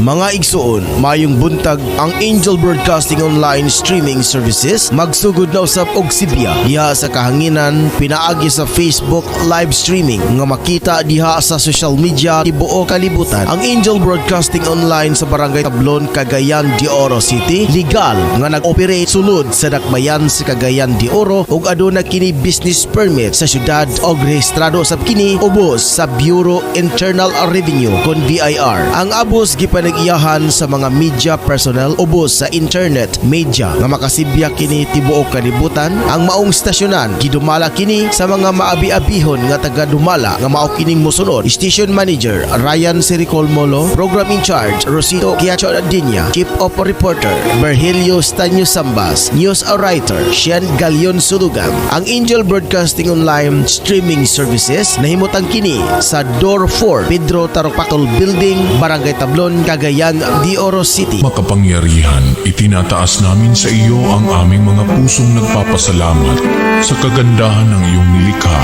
Mga igsoon, mayong buntag ang Angel Broadcasting Online Streaming Services magsugod na usab og Sibya diha sa kahanginan pinaagi sa Facebook live streaming nga makita diha sa social media tibuok kalibutan. Ang Angel Broadcasting Online sa Barangay Tablon, Cagayan de Oro City legal nga nag-operate sulod sa dakbayan sa Cagayan de Oro ug aduna kini business permit sa syudad og rehistrado sab kini ubos sa Bureau Internal Revenue kon BIR. Ang abos gipanag-iyahan sa mga media personnel ubos sa internet media nga makasibya kini tibuok kalibutan. Ang maong stasyonan gidumala kini sa mga maabi-abihon nga taga Dumala nga mao kining mosunod: Station Manager Ryan Siricol Molo, Program in Charge Rosito Kiacho Adinya, Chief of Reporter Berhelio Stanyo Sambas, News Writer Sian Galion Sulugan. Ang Angel Broadcasting Online Streaming Services nahimutang kini sa Door 4 Pedro Taropactol Building, Barangay Tablon, Cagayan de Oro City. Makapangyarihan, itinataas namin sa iyo ang aming mga pusong nagpapasalamat sa kagandahan ng iyong nilikha,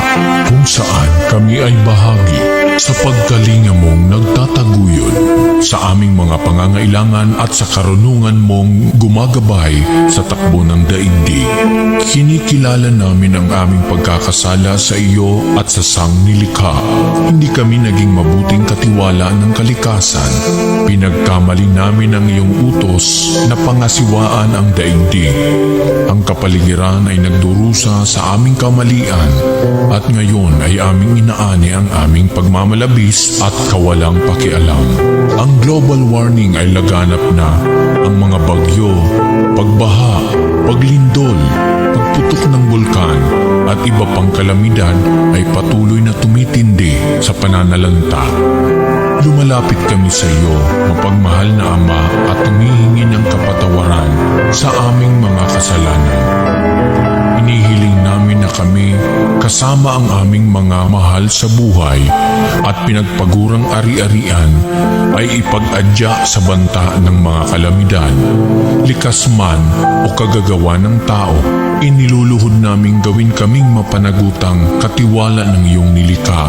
kung saan kami ay bahagi sa pagkalinga mong nagtataguyod sa aming mga pangangailangan at sa karunungan mong gumagabay sa takbo ng daigdig. Kinikilala namin ang aming pagkakasala sa iyo at sa sangnilikha. Hindi kami naging mabuting katiwala ng kalikasan. Pinagkamali namin ang iyong utos na pangasiwaan ang daigdig. Ang kapaligiran ay nagdurusa sa aming kamalian at ngayon ay aming inaani ang aming pagmamalabis at kawalang pakialam. Ang global warming ay laganap na. Ang mga bagyo, pagbaha, paglindol, pagputok ng bulkan at iba pang kalamidad ay patuloy na tumitindi sa pananalanta. Lumalapit kami sa iyo, mapagmahal na Ama, at humihingi ng kapatawaran sa aming mga kasalanan. Inihiling namin na kami, kasama ang aming mga mahal sa buhay at pinagpagurang ari-arian, ay ipag-adya sa banta ng mga kalamidad. Likas man o kagagawa ng tao, iniluluhod naming gawin kaming mapanagutang katiwala ng iyong nilikha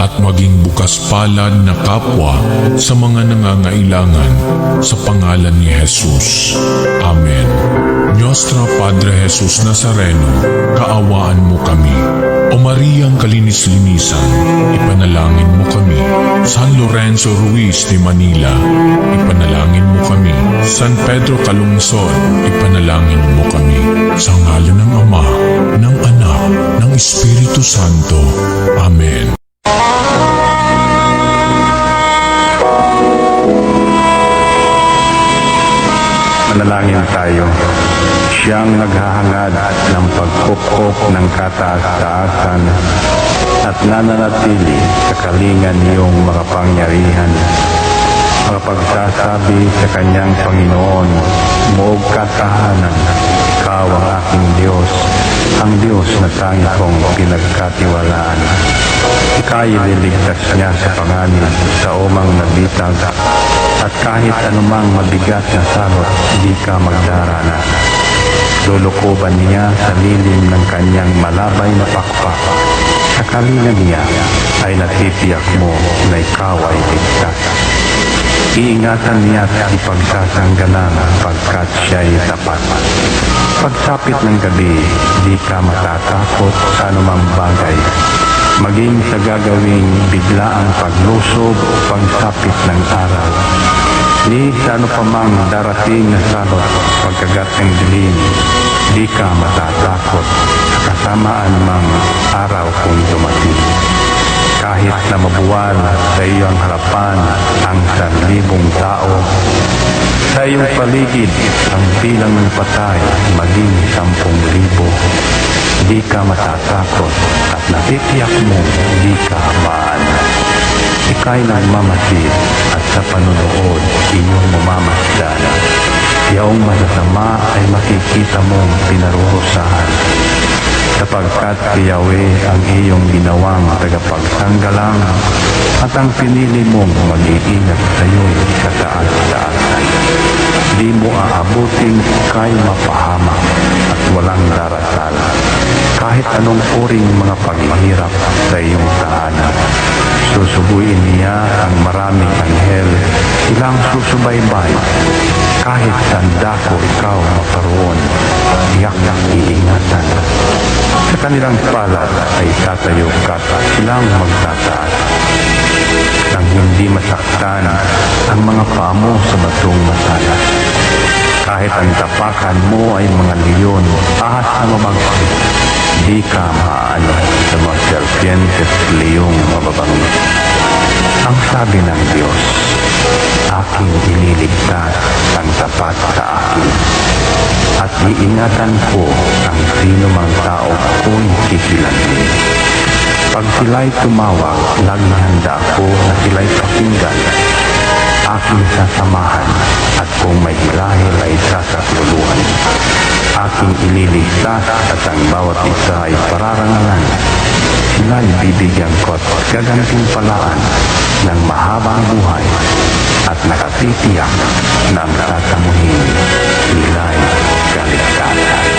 at maging bukas palad na kapwa sa mga nangangailangan sa pangalan ni Jesus. Amen. Nostra Padre Jesus Nazareno, kaawaan mo kami. O Mariang Kalinis-linisan, ipanalangin mo kami. San Lorenzo Ruiz de Manila, ipanalangin mo kami. San Pedro Calungsod, ipanalangin mo kami. Sa ngalan ng Ama, ng Anak, ng Espiritu Santo. Amen. Manalangin tayo. Siyang naghahangad ng pagkupkop ng kataas-taasan at nananatili sa kalingan niyong makapangyarihan. Makapagsasabi sa kanyang Panginoon, moog katahanan, ikaw ang aking Diyos, ang Diyos na tangi kong pinagkatiwalaan. Ika'y ililigtas niya sa panganib sa umang nabitag, at kahit anumang mabigat na salot, di ka magdarana. Lulukuban niya sa lilim ng kanyang malabay na pakpak. Sa kalinga niya ay natitiyak mo na ikaw ay ligtas. Iingatan niya at ipagsasanggalang pagkat siya ay tapat. Pagsapit ng gabi, di ka matatakot sa anumang bagay. Maging sa gagawing biglaang paglusob o pagsapit ng araw. Ni sa ano pa mang darating na salot pagkagat ng dilim, di ka matatakot sa kasamaan mang araw kung dumating. Kahit na mabuwal sa iyong harapan ang 1,000 tao, sa iyong paligid ang bilang ng patay maging 10,000, di ka matatakot at natitiyak mo di ka maanan. Ika'y nagmamasid at sa panunood iyong mamamasdan. Iyong masasama ay makikita mong pinarurusahan, sapagkat si Yahweh ang iyong ginawang tagapagsanggalang at ang pinili mong mag-iingat sa iyo'y kataas-taasan. Di mo aabuting ika'y mapahamak at walang darasal, kahit anong uring mga paghihirap sa iyong tahanan. Susubuin niya ang maraming anghel, silang susubaybay. Kahit saan dako ikaw maparoon, tiyak na iingatan. Sa kanilang palad ay tatayo ka at silang magtataas. Nang hindi masaktan ang mga paa mo sa batong matalas. Kahit ang tapakan mo ay mga leon, ahas na mabangkit, di ka maaano sa mga serpientes leong mababangi. Ang sabi ng Diyos, aking ililigtas ang tapat sa akin, at iingatan ko ang sino mang tao ako'y kikilanhin. Pag sila'y tumawag, laging handa ako na sila'y pakinggan. Aking sasamahan, at kung may hilahil ay sasakluluhan. Aking ililigtas at ang bawat isa ay pararangalan. Sila'y bibigyan ko at gagantimpalaan ng mahabang buhay at nakatitiyak na ang tatamuhin nila'y kaligtasan.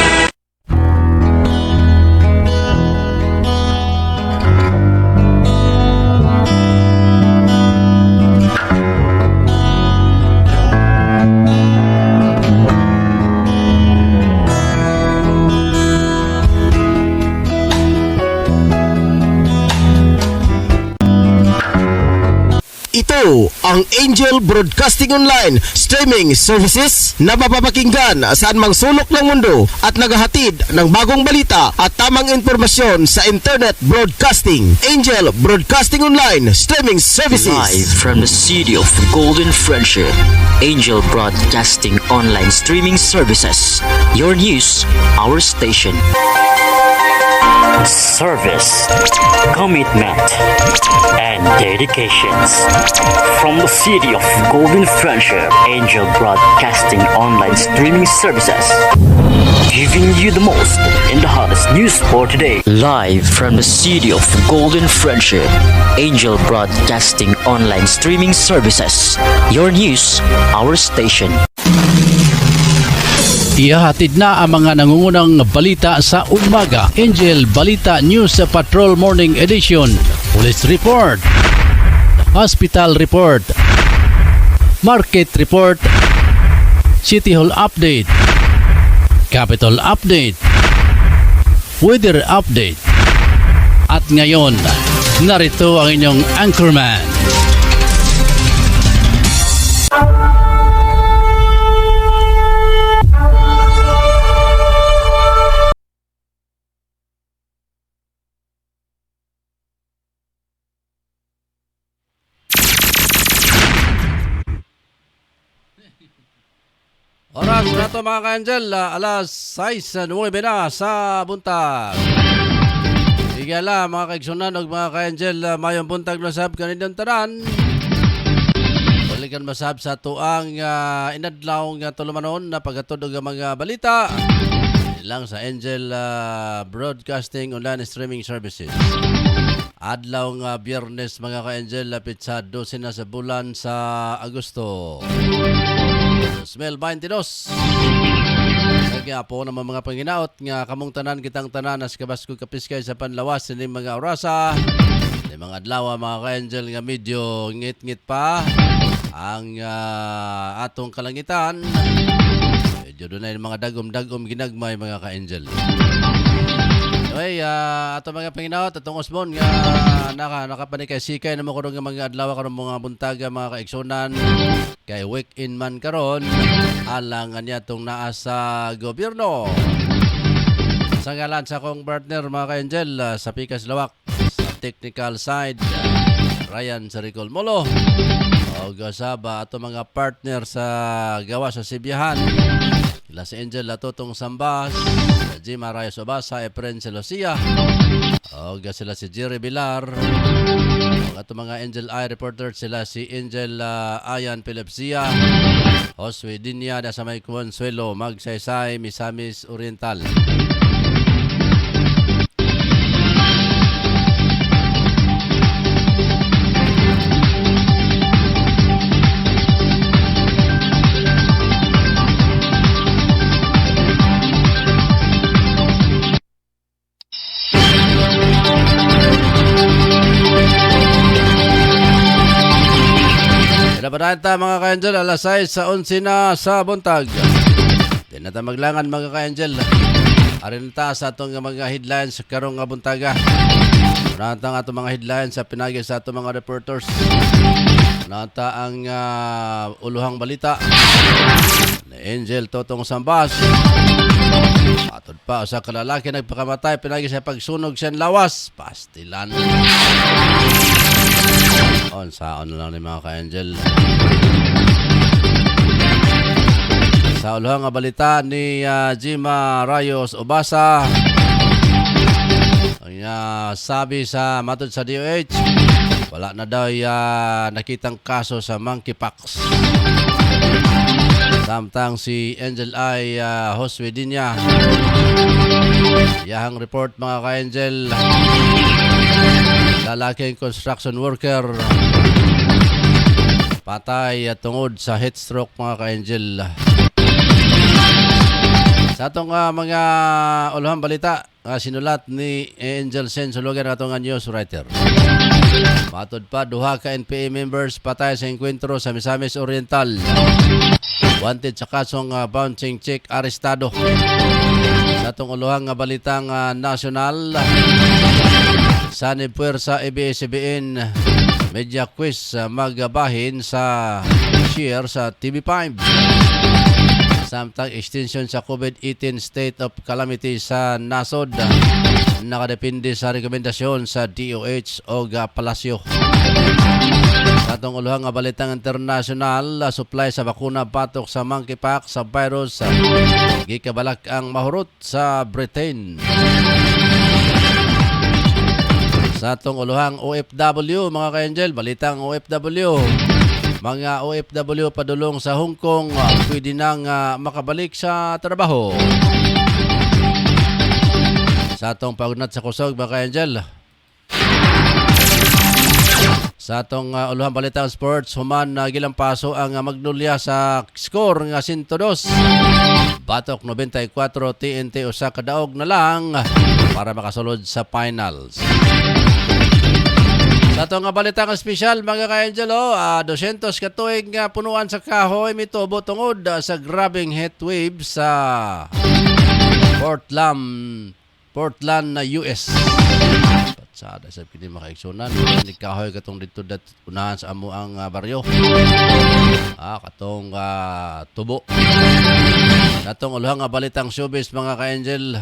Ito ang Angel Broadcasting Online Streaming Services na mapapakinggan saan mang sulok ng mundo at naghahatid ng bagong balita at tamang impormasyon sa Internet Broadcasting. Angel Broadcasting Online Streaming Services. Live from the city of Golden Friendship, Angel Broadcasting Online Streaming Services. Your news, our station. Service, commitment, and dedications. From the city of Golden Friendship, Angel Broadcasting Online Streaming Services. Giving you the most in the hottest news for today. Live from the city of Golden Friendship, Angel Broadcasting Online Streaming Services. Your news, our station. Ihahatid na ang mga nangungunang balita sa umaga. Angel Balita News Patrol Morning Edition. Police Report, Hospital Report, Market Report, City Hall Update, Capital Update, Weather Update. At ngayon, narito ang inyong anchorman. Oras na ito mga ka-Angel, alas 6:09 na sa buntag. Igala mga kaigsunan o mga ka-Angel, mayong buntag na sab kanindang tanan. Balikan masab sa tuang inadlaw nga tulumanon na paghatod og mga balita ilang sa Angel Broadcasting Online Streaming Services. Adlaw nga Biyernes mga ka-Angel, lapit sa 12 na sa bulan sa Agosto. Smell 22. Kaya po naman mga panginaot nga kamong tanan kitang tanan as kabasko kapiskay sa panlawas ni mga orasa. Ni mga adlaw mga ka-Angel nga medyo ngit-ngit pa ang atong kalangitan. Medyo doon na mga dagom-dagom ginagmay mga ka-Angel. Okay, ato mga panginaot, atong Osbon nga nakapanikay-sikay na mo karon nga mga adlaw karon mga buntaga mga kaigsunan kay week-in man karon alang niya tong naa sa gobyerno. Sa ngalan sa akong partner mga ka-Angel sa Pikas Lawak sa technical side, Ryan Saricol Molo o gasaba ato mga partner sa gawa sa Sibiyahan. Sila si Angel Latutong Sambas, Jim Arayos Obasa, Efren Celosia, o sila si Jerry Bilar, at mga Angel Eye reporters sila si Angel Ayan Pilepsia, Josue Dinya, sa may Consuelo, Magsaysay, Misamis Oriental. Labanata mga ka-angel, alas 6 sa 11 na sa buntag. Di na ta maglangan mga ka-angel. Arin ta sa atong mga headlines karong nga buntaga. Nata ang atong mga headlines sa pinagi sa atong mga reporters. Nata ang uluhang balita ni Angel Totong Sambas. Atod pa sa kalalaki nagpakamatay pinagi sa pagsunog sa lawas. Pastilan. Saon lang ni mga ka-angel. Sa uluhang balita ni Jima Rayos Obasa, ang sabi sa matod sa DOH, wala na daw nakitang kaso sa monkeypox. Samtang si Angel ay Hoswedinya, yahang report mga ka-angel, lalaking construction worker patay tungod sa heat stroke mga ka-angel. Sa atong mga uluhang balita, sinulat ni Angel Sen Sulugan atong news writer. Matod pa, duha ka NPA members patay sa enkwentro sa Misamis Oriental. Wanted sa kasong bouncing check arestado. Sa atong uluhang balitang nasyonal, Sanib Puwersa ABS-CBN Media Quiz magbahin sa share sa TV5. Samtang extension sa COVID-19 state of calamity sa nasod nakadepende sa rekomendasyon sa DOH o Palasyo. Sa atong uluhang balitang international, supply sa bakuna patok sa monkeypox sa virus gikabalak ang mahurot sa Britain. Sa atong uluhang OFW mga ka-angel, balitang OFW. Mga OFW padulong sa Hong Kong pwede nang makabalik sa trabaho. Sa atong pagunat sa kusog mga ka-angel. Sa atong uluhang balitang sports, human gilampaso ang Magnolia sa score nga 102. Batok 94 TNT usa ka daog na lang para makasulod sa finals. Sa itong balitang espesyal mga ka-angel, 200 katuig punuan sa kahoy mitubo tungod sa grabing heat wave sa Portland, US. Patsada sa pili makaigsunan. Hindi kahoy katong dito unahan sa amo ang baryo. Katong tubo. Sa itong uluhang balitang showbiz mga ka-angel,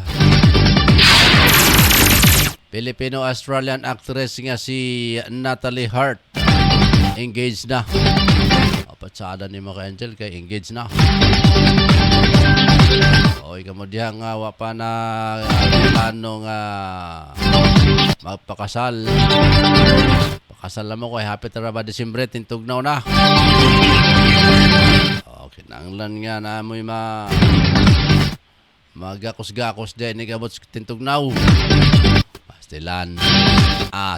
Filipino-Australian actress nga si Natalie Hart engaged na. Patsada ni mga angel kay engaged na. Ikaw diyan nga pa na plano nga magpakasal. Pakasal na mo ko happy tara ba Disyembre tintugnaw na. Kinanglan nga na mo'y magakos-gakos din ni kabot tintugnaw. Pastilan.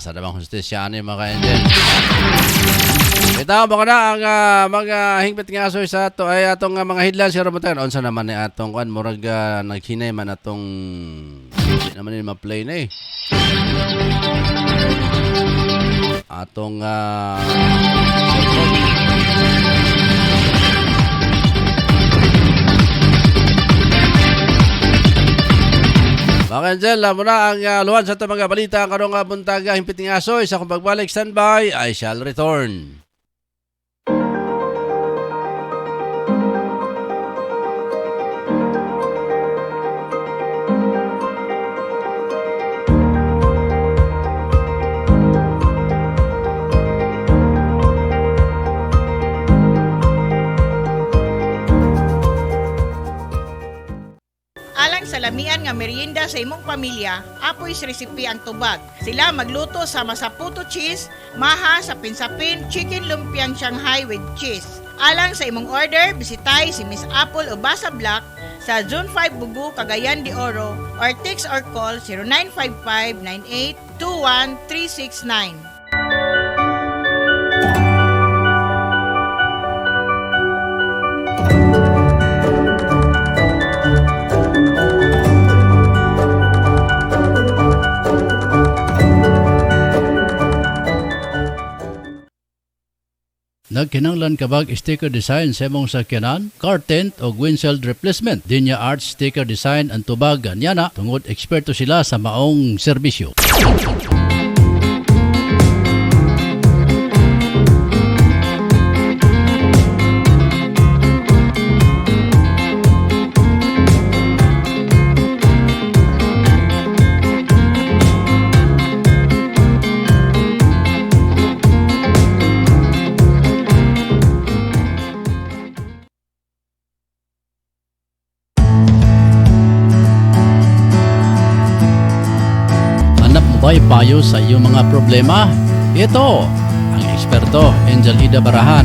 Sa damang hostesya ni mga ka-angel. Ito baka na ang mga hingpit nga asoy sa ato ay atong mga headlines sa Romutan. Onsa naman ni atong kan murag naghinay man atong di naman ni ma-play na atong mga angel, muna ang luhan sa ito mga balita karong buntaga himpiting asoy sa kung pagbalik standby, I shall return. Alang sa lamian nga merienda sa imong pamilya, apoy recipe ang tubag. Sila magluto sa masaputo cheese, maha sa pinsapin, chicken lumpiang Shanghai with cheese. Alang sa imong order, bisitay si Miss Apple Obasa Black sa Zone 5 Bugu, Cagayan de Oro or text or call 0955-9821-369. Nagkinanglan kabag sticker design sa imong sakyanan, car tent o windshield replacement. Dinya Arts sticker design ang tubag anyana tungod eksperto sila sa maong serbisyo. Hanap mo ba'y payo sa iyong mga problema? Ito, ang eksperto, Angel Ida Barahan.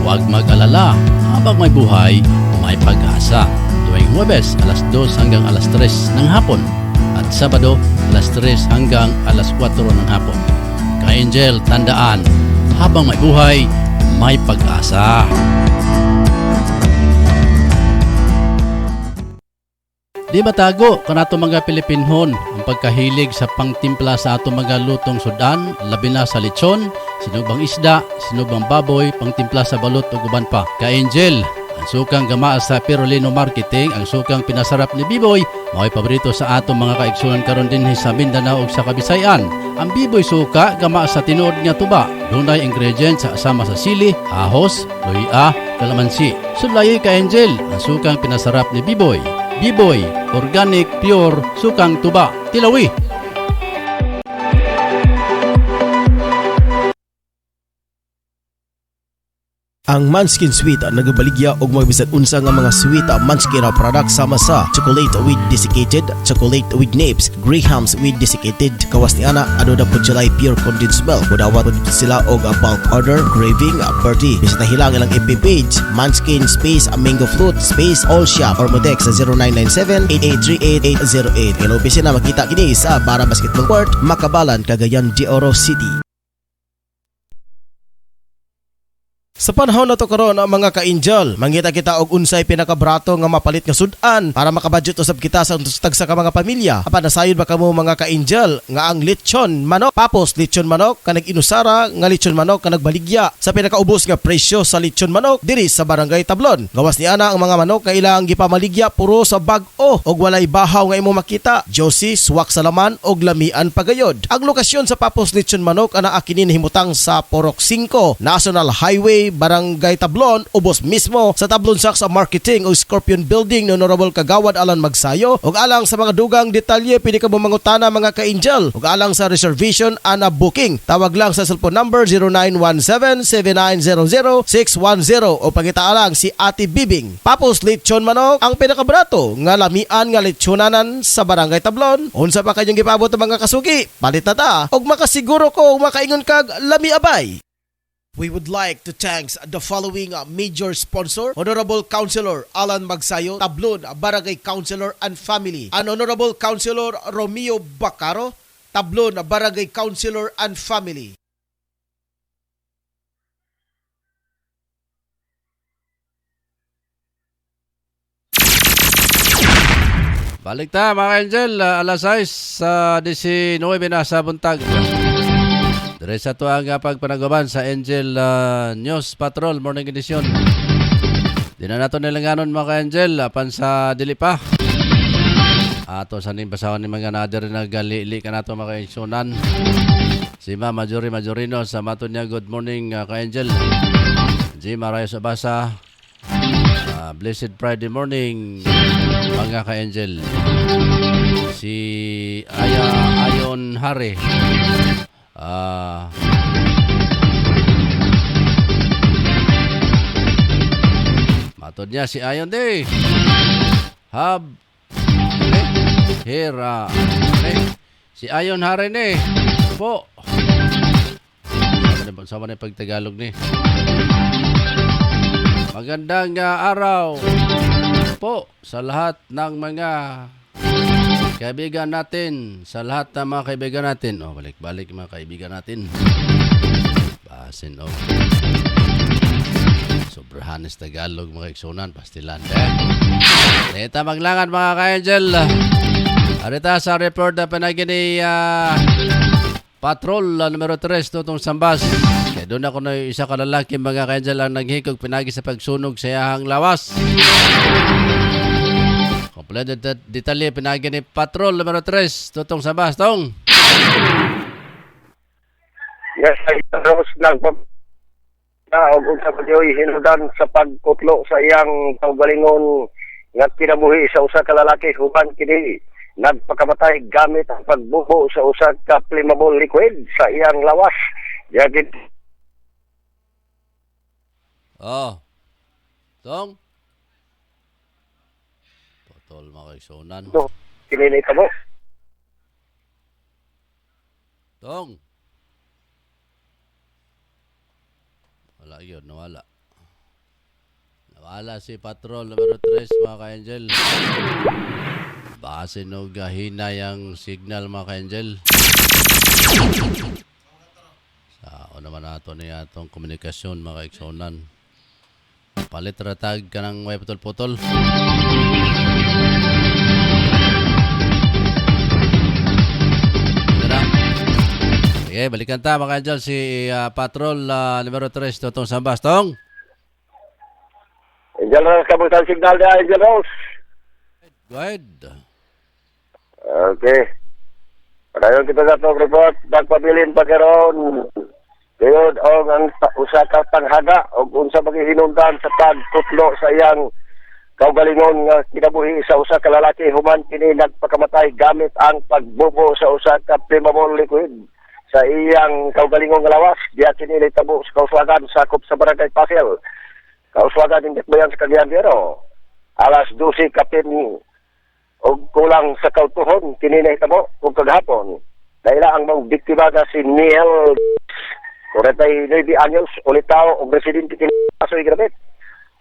Huwag mag-alala, habang may buhay, may pag-asa. Tuwing Huwebes, alas 2 hanggang alas 3 ng hapon. At Sabado, alas 3 hanggang alas 4 ng hapon. Ka-Angel, tandaan, habang may buhay, may pag-asa. Di batago kanato mga Pilipinhon ang pagkahilig sa pangtimpla sa ato mga lutong sudan, labi na sa lechon, sinubang isda, sinubang baboy, pangtimpla sa balot ug uban pa. Ka-Angel, ang sukang gama sa Pirolino Marketing, ang sukang pinasarap ni Biboy, mao'y paborito sa ato mga kaigsunan karon dinhi sa Mindanao ug sa Kabisayan. Ang Biboy suka gama sa tinuod nga tuba, dunay ingredients sa asama sa sili, ahos, luya, kalamansi. Sudlayi Ka-Angel, ang sukang pinasarap ni Biboy. Biboy, organic, pure, sukang tuba, Tilawi. Ang Manskin Sweet nagabaligya og mga bisan unsa nga mga sweet Manskin product sama sa chocolate with desiccated, chocolate with nibs, Grahams with desiccated. Kawas ni ana ano na po sila pure condensed milk. Mudawat po sila og bulk order, craving, birthday. Bisita hilang ilang FB page, Manskin space mango fruit space all shop or modex sa 0997-8838-808. Kaya opisina makita kini sa Bara Basketball Court, Makabalan, Cagayan de Oro City. Sa panahon na to karon mga ka-Angel, mangita kita og unsay pinakabrato nga mapalit nga sudan para makabudget usab kita sa tagsa ka mga pamilya. Apan nasayod ba kamo mga ka-Angel nga ang lechon manok, papos lechon manok kanag inusara nga lechon manok kanag baligya sa pinakaubos nga presyo sa lechon manok diri sa Barangay Tablon. Gawas ni ana ang mga manok nga ilang gipamaligya puro sa bag-o og walay bahaw nga imo makita. Josie, swak sa laman og lamian pagayod. Ang lokasyon sa papos lechon manok ana kini nahimutang sa Porok 5, National Highway, Barangay Tablon, ubos mismo sa Tablon Saks Marketing o Scorpion Building ni Honorable Kagawad Alan Magsayo. Ug alang sa mga dugang detalye pwede ka mangutana mga ka-Angel. Ug alang sa reservation ana booking, tawag lang sa cellphone number 0917-7900-610 o pangita lang si Ate Bibing. Papos lechon manok ang pinakabrato nga lamian nga lechonanan sa Barangay Tablon. Unsa pa kanyang gipabot mga kasugi? Palit na ta og makasiguro ko makaingon kag lami abay. We would like to thank the following major sponsor: Honorable Councilor Alan Magsayo, Tablon Barangay Councilor and Family, and Honorable Councilor Romeo Bacaro, Tablon Barangay Councilor and Family. Balik ta mga Angel, alas 6 sa 19 na sa buntag. Dire sa tuang pagpanaguban sa Angel News Patrol Morning Edition. Di na nato nilanganon mga Angel, apan sa dili pa. Ato sa ning basahon ni mga nader nagalili ka nato mga Angel. Si Mama Majorino sa mato niya, good morning ka Angel. G. Marayo sa basa. Blessed Friday morning mga ka Angel. Si Ayon Hari. Matod niya si Ayon de Hab Here si Ayon Hari ni po sama na pagtagalog ni. Magandang araw po sa lahat ng mga kaibigan natin, sa lahat ng mga kaibigan natin. Balik-balik mga kaibigan natin. Basin, Sobrahanes Tagalog mga iksunan, pastilan. Neta maglangan mga ka-Angel. Arita sa report na panagini Patrol numero 3 tutong Sambas. doon ako na isa ka lalaki mga ka-angel ang naghikog pinagi sa pagsunog sa iyahang lawas. Kompleto detalye pinagi ni Patrol numero 3, Tutong Sabas. Tong. Yes, ay Rose nagpap og unsa pa diyoy hinudan sa pagkutlo sa iyang kaugalingon nga kinabuhi sa usa ka lalaki huban kini nagpakamatay gamit ang pagbubo sa usa ka flammable liquid sa iyang lawas. Yagid Oh. Tong. Patol makiksunan. to kini mo. Tong. Wala yun, nawala. Nawala si Patrol numero 3 mga ka-angel. Base no gahina yung signal mga ka-angel. Sao naman nato niya itong komunikasyon mga ka-iksonan. Palit ratag ka ng may putol-putol. Okay, balikan ta mga ka-angel si Patrol numero 3 Tutong Sambas. Tong. Angel Rose kamusta signal dia Angel Rose? Go ahead. Okay. Padayon kita sa itong report, nagpabilin pa karon. Kayod o ang usa ka tanghaga o unsa maghihinungdan sa pagkutlo sa iyang kaugalingon nga kinabuhi sa usa ka lalaki human kini nagpakamatay gamit ang pagbubo sa usa ka flammable liquid sa iyang kaugalingon nga lawas. Diya kini nitabo sa kauswagan sakop sa Barangay Pasel. Kauswagan ng Bayan sa Cagayan de Oro. Alas 12 kapin o kulang sa kautuhon kini nahitabo ug kagahapon. Daila ang mga biktima nga si Neil 49 anyos ulitaw og residente kini Pasoy Grabet.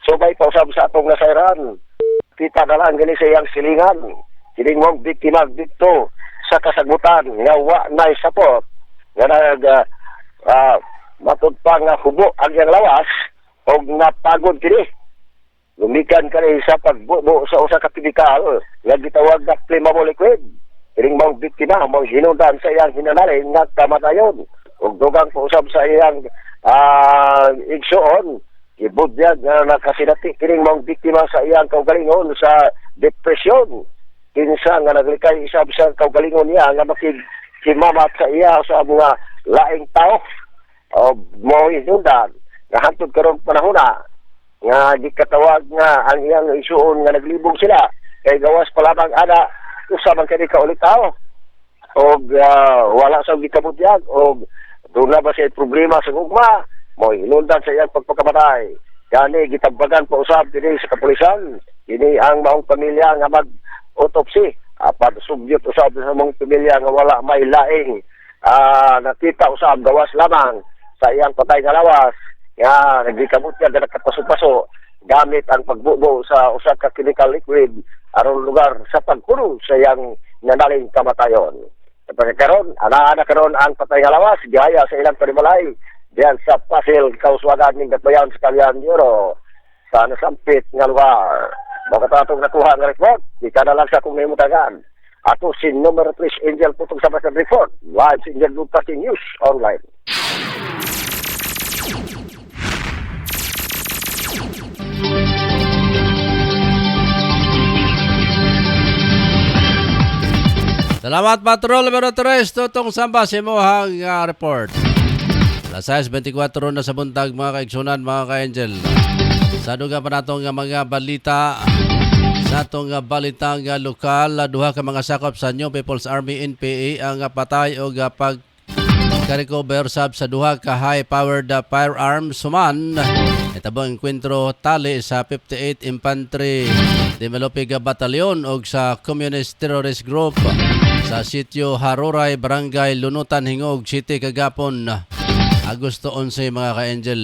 Subay pausab sa atong nasayran. Kita na lang gani sa iyang silingan. Kining mga biktima dito sa kasagbutan nga wa nay sapot nga nag matud pa nga hubo ang iyang lawas og napagod kini. Lumikan kani sa pagbubo sa usa ka chemical nga gitawag na flammable liquid. Kining mga biktima mga hinungdan sa iyang hinanaling nga kamatayon ug dugang pausab sa iyang igsuon. Ibudyag nga nakasinati kining mga biktima sa iyang kaugalingon sa depresyon. Kinsa nga naglikay isab sa kaugalingon niya nga makikimamat sa iya sa mga laing tao o mo hinungdan nga hantod karon panahona nga di katawag nga ang iyang isuon nga naglibog sila kay gawas palamang ana usa man kani ka ulit tao og wala sa gikabutyag og doon na ba siya problema sa gugma mo hinundan sa iyang pagpakamatay gani gitambagan pa usab dinhi sa kapulisan ini ang maong pamilya nga mag autopsy apat subyot usab sa maong pamilya nga wala may laing nakita usab gawas lamang sa iyang patay nga lawas nga nagkamot niya na nagkapaso-paso gamit ang pagbubo sa usa ka chemical liquid aron lugar sa pagpuno sa iyang nanaling kamatayon. Pagkakaroon, ana karon ang patay nga lawas gihaya sa ilang panimalay diyan sa Pasel, kauswagan ning Gatbayan sa Cagayan de Oro sa nasampit nga lugar. Makatatong nakuha nga report, di ka na lang sa kung nahimutagan. Ato si numero 3 Angel Putong sa Basan Report, live sa Angel Broadcasting News Online. Salamat Patrol numero 3 Tutong Sambas imohang report. Alas 6:24 na sa buntag mga kaigsunan mga ka-angel. Sa duga pa natong mga balita sa atong balita nga lokal duha ka mga sakop sa New People's Army NPA ang patay o pag ka-recover sab sa duha ka high-powered firearms suman. Itabo ang enkwentro tali sa 58 Infantry Developing Battalion o sa Communist Terrorist Group sa sitio Haruray, Barangay Lunutan, Hingog City, kagapon Agosto 11 mga ka-angel.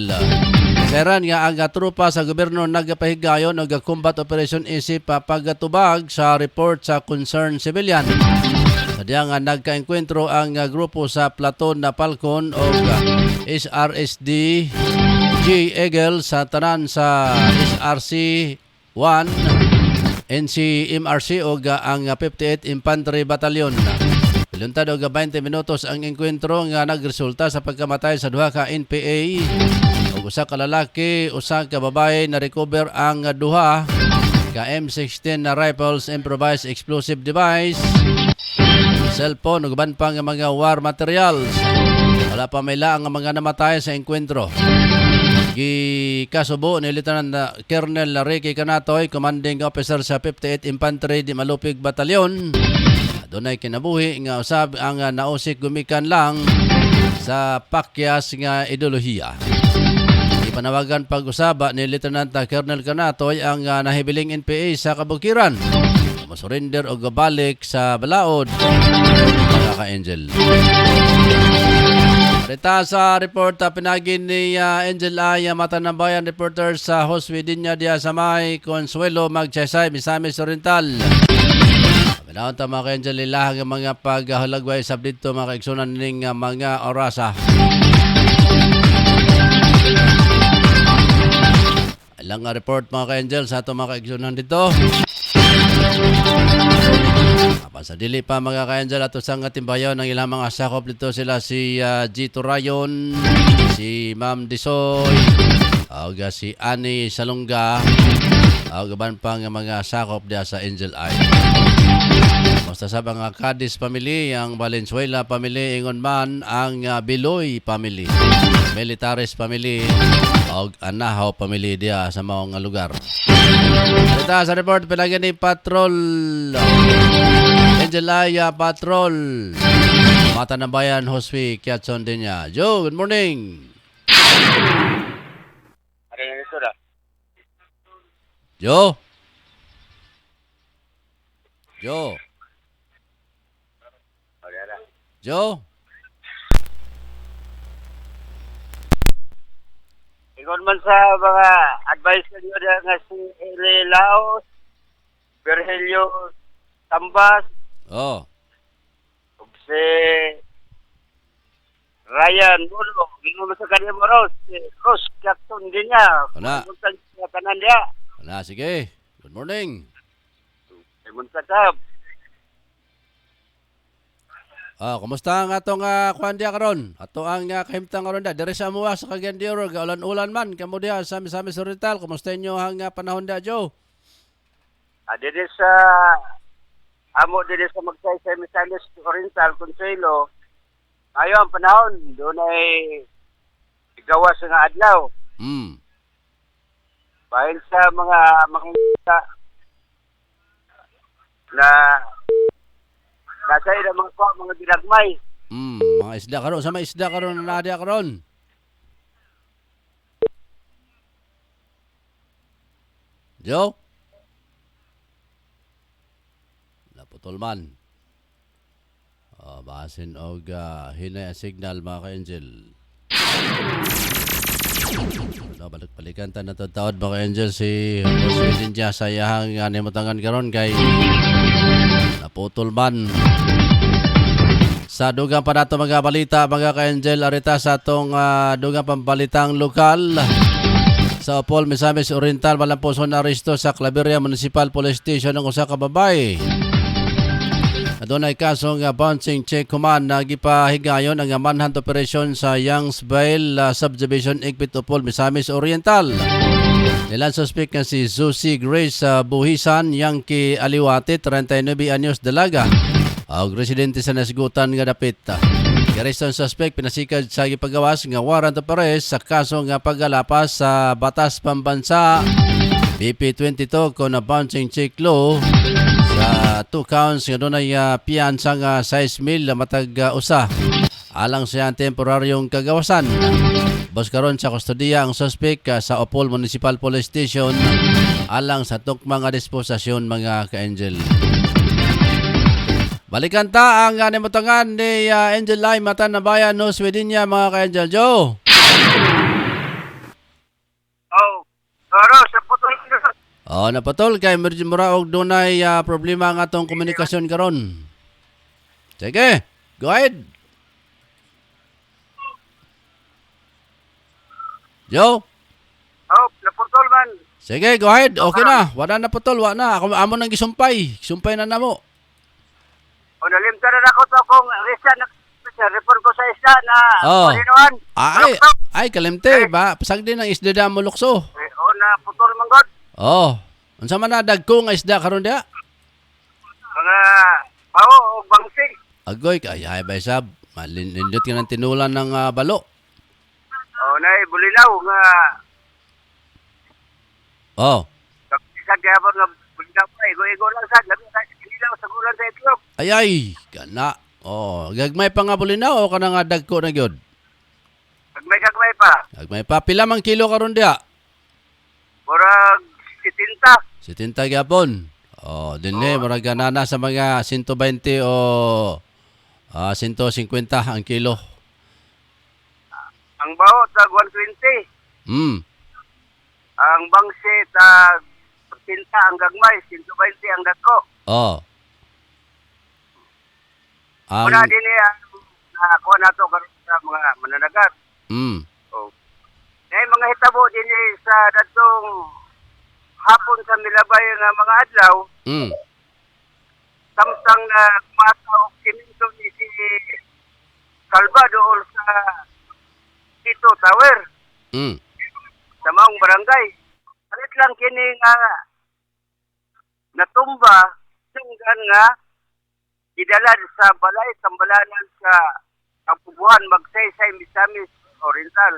Seran nga ang trupa sa gobyerno nagapahigayon og combat operation isip pagatubag sa report sa concerned civilian. Sadya nga nagkaengkwentro ang grupo sa Platon na Falcon o SRSD G Eagle sa tanan sa SRC 1 NCMRC o ang 58 Infantry Battalion. Piluntad og 20 minutos ang enkwentro nga nagresulta sa pagkamatay sa duha ka NPA. Og usa ka lalaki, usa ka babae na recover ang duha ka M16 na rifles, improvised explosive device, cellphone ug uban pa nga mga war materials. Wala pa may laang ang mga namatay sa enkwentro. Gikasubo ni Lieutenant Colonel Ricky Canatoy, commanding officer sa 58 Infantry di Malupig Batalyon. Dunay kinabuhi nga usab ang nausik gumikan lang sa pakyas nga ideolohiya. Ipanawagan pag-usaba ni Lieutenant Colonel Canatoy ang nahibiling NPA sa kabukiran. Masurrender o gabalik sa balaod mga ka-Angel. Rita sa report pinagin ni Angel Ay, Matanambayan reporter sa Hoswidinya diya sa may Consuelo, Magsaysay, Misamis Oriental. Pinahon ta mga ka-Angel ilah ang mga paghalagway sa dito mga kaigsunan ning mga orasa. Ilang report mga ka-Angel sa ato mga kaigsunan dito. Sa dili pa mga ka-Angel ato sang timbayon ng ilang mga sakop dito sila si Gito Rayon, si Ma'am Disoy, si Ani Salonga, gaban pa nga mga sakop diya sa Angel Eye. Basta sa mga Cadiz family, ang Valenzuela family, ingon man ang Biloy family, Militares family, o Anahaw family diya sa mga lugar. Dito sa report pinagyan ni Patrol Angel Aya Patrol Matanambayan Hospi Kiatson din niya. Joe, good morning. Joe. Joe. Joe. Ingon man sa mga advice niyo nga si Eli Laos, Virgilio Tambas, Oh. si Ryan Mulo, ingon sa kanila mo Ross Jackson din niya. Wala. Muntan sa kanan niya. Wala, sige. Good morning. Muntan sab. Kumusta ang atong kuan diya karon? Ato ang kahimtang karon da diri sa amuha sa Cagayan de Oro, ulan man kamo diha sa Misamis Oriental. Kumusta inyo ang panahon da, Joe? Diri sa amo diri sa Magsaysay Misamis Oriental, Consuelo. Ayo ang panahon, doon ay gawas nga adlaw. Bahin sa mga na nasa ila mga ginagmay. Mga isda karon, sa may isda karon na nadia karon. Joe? Naputol man. Basin og hinay ang signal mga ka-Angel. Balik-balikan ta na taod mga ka-Angel si Jose Dinja sa iyahang nimutangan karon kay naputol man. Sa dugang pa nato mga balita mga ka-Angel, arita sa atong dugang pambalitang lokal. Sa Opol, Misamis Oriental, malampuson na aresto sa Claveria Municipal Police Station ng usa ka babae. Adunay kasong bouncing check command na gipahigayon ang manhunt operation sa Youngsville Subdivision, Igpit, Opol, Misamis Oriental. Nilang suspect nga si Zusi Grace Buhisan, Yankee Aliwati, 39 anyos dalaga. Og residente sa nasigutan nga dapit. Garrison suspect pinasikad sa gipagawas nga warrant of arrest sa kaso nga paggalapas sa batas pambansa BP 22 kon bouncing check law sa 2 counts nga dunay piyansa nga 6,000 matag usa alang sa temporaryong kagawasan. Bos karon sa kustodiya ang suspect sa Opol Municipal Police Station alang sa tukmang disposasyon mga ka-Angel. Balikan ta ang nimutangan ni Angel Lai, Matanambayan, Hoswidinya mga ka-Angel. Joe? Sa putol. Napatol kay Mergin Muraog dunay problema ang atong komunikasyon karon. Sige, go ahead. Joe? Naputol man. Sige, go ahead. Okay na. Wala na putol, wala na. Ako amo nang gisumpay. Sumpay na namo. O nalimtaran ako to kung resign na report ko sa isda na Oh. Panginoon. Ay, kalimte ba? Pasag din ang isda da mo lukso. O na putol manggod. Oh. Unsa man na dagko nga isda karon dia? Mga bawo o bangsing. Agoy kay ay bay sab. Malindot ka ng tinulan ng balo. O na bulinaw nga Oh. sa gyapon nga bulinaw pa igo lang sad labi sa kinilaw sa gulan sa itlog. Ay, kana. Oh, gagmay pa nga bulinaw o kana nga dagko na gyud? Gagmay pa. Gagmay pa pila man kilo karon dia? Murag 70. 70 gyapon. Oh, dinhi murag ganana sa mga 120 o 150 ang kilo. Ang bawo tag 120. Ang bangsi tag 70 ang gagmay, 120 ang dagko. Oh. Muna din ako na to karon sa mga mananagat. Oh. May mga hitabo din sa datong hapon sa milabay nga mga adlaw. Samtang na kumataw kiminto ni si Calva doon sa Tito Tower. Sa maong barangay. Palit lang kini nga natumba sunggan nga idala sa balay sambalanan sa Kapubuhan Magsaysay Misamis Oriental.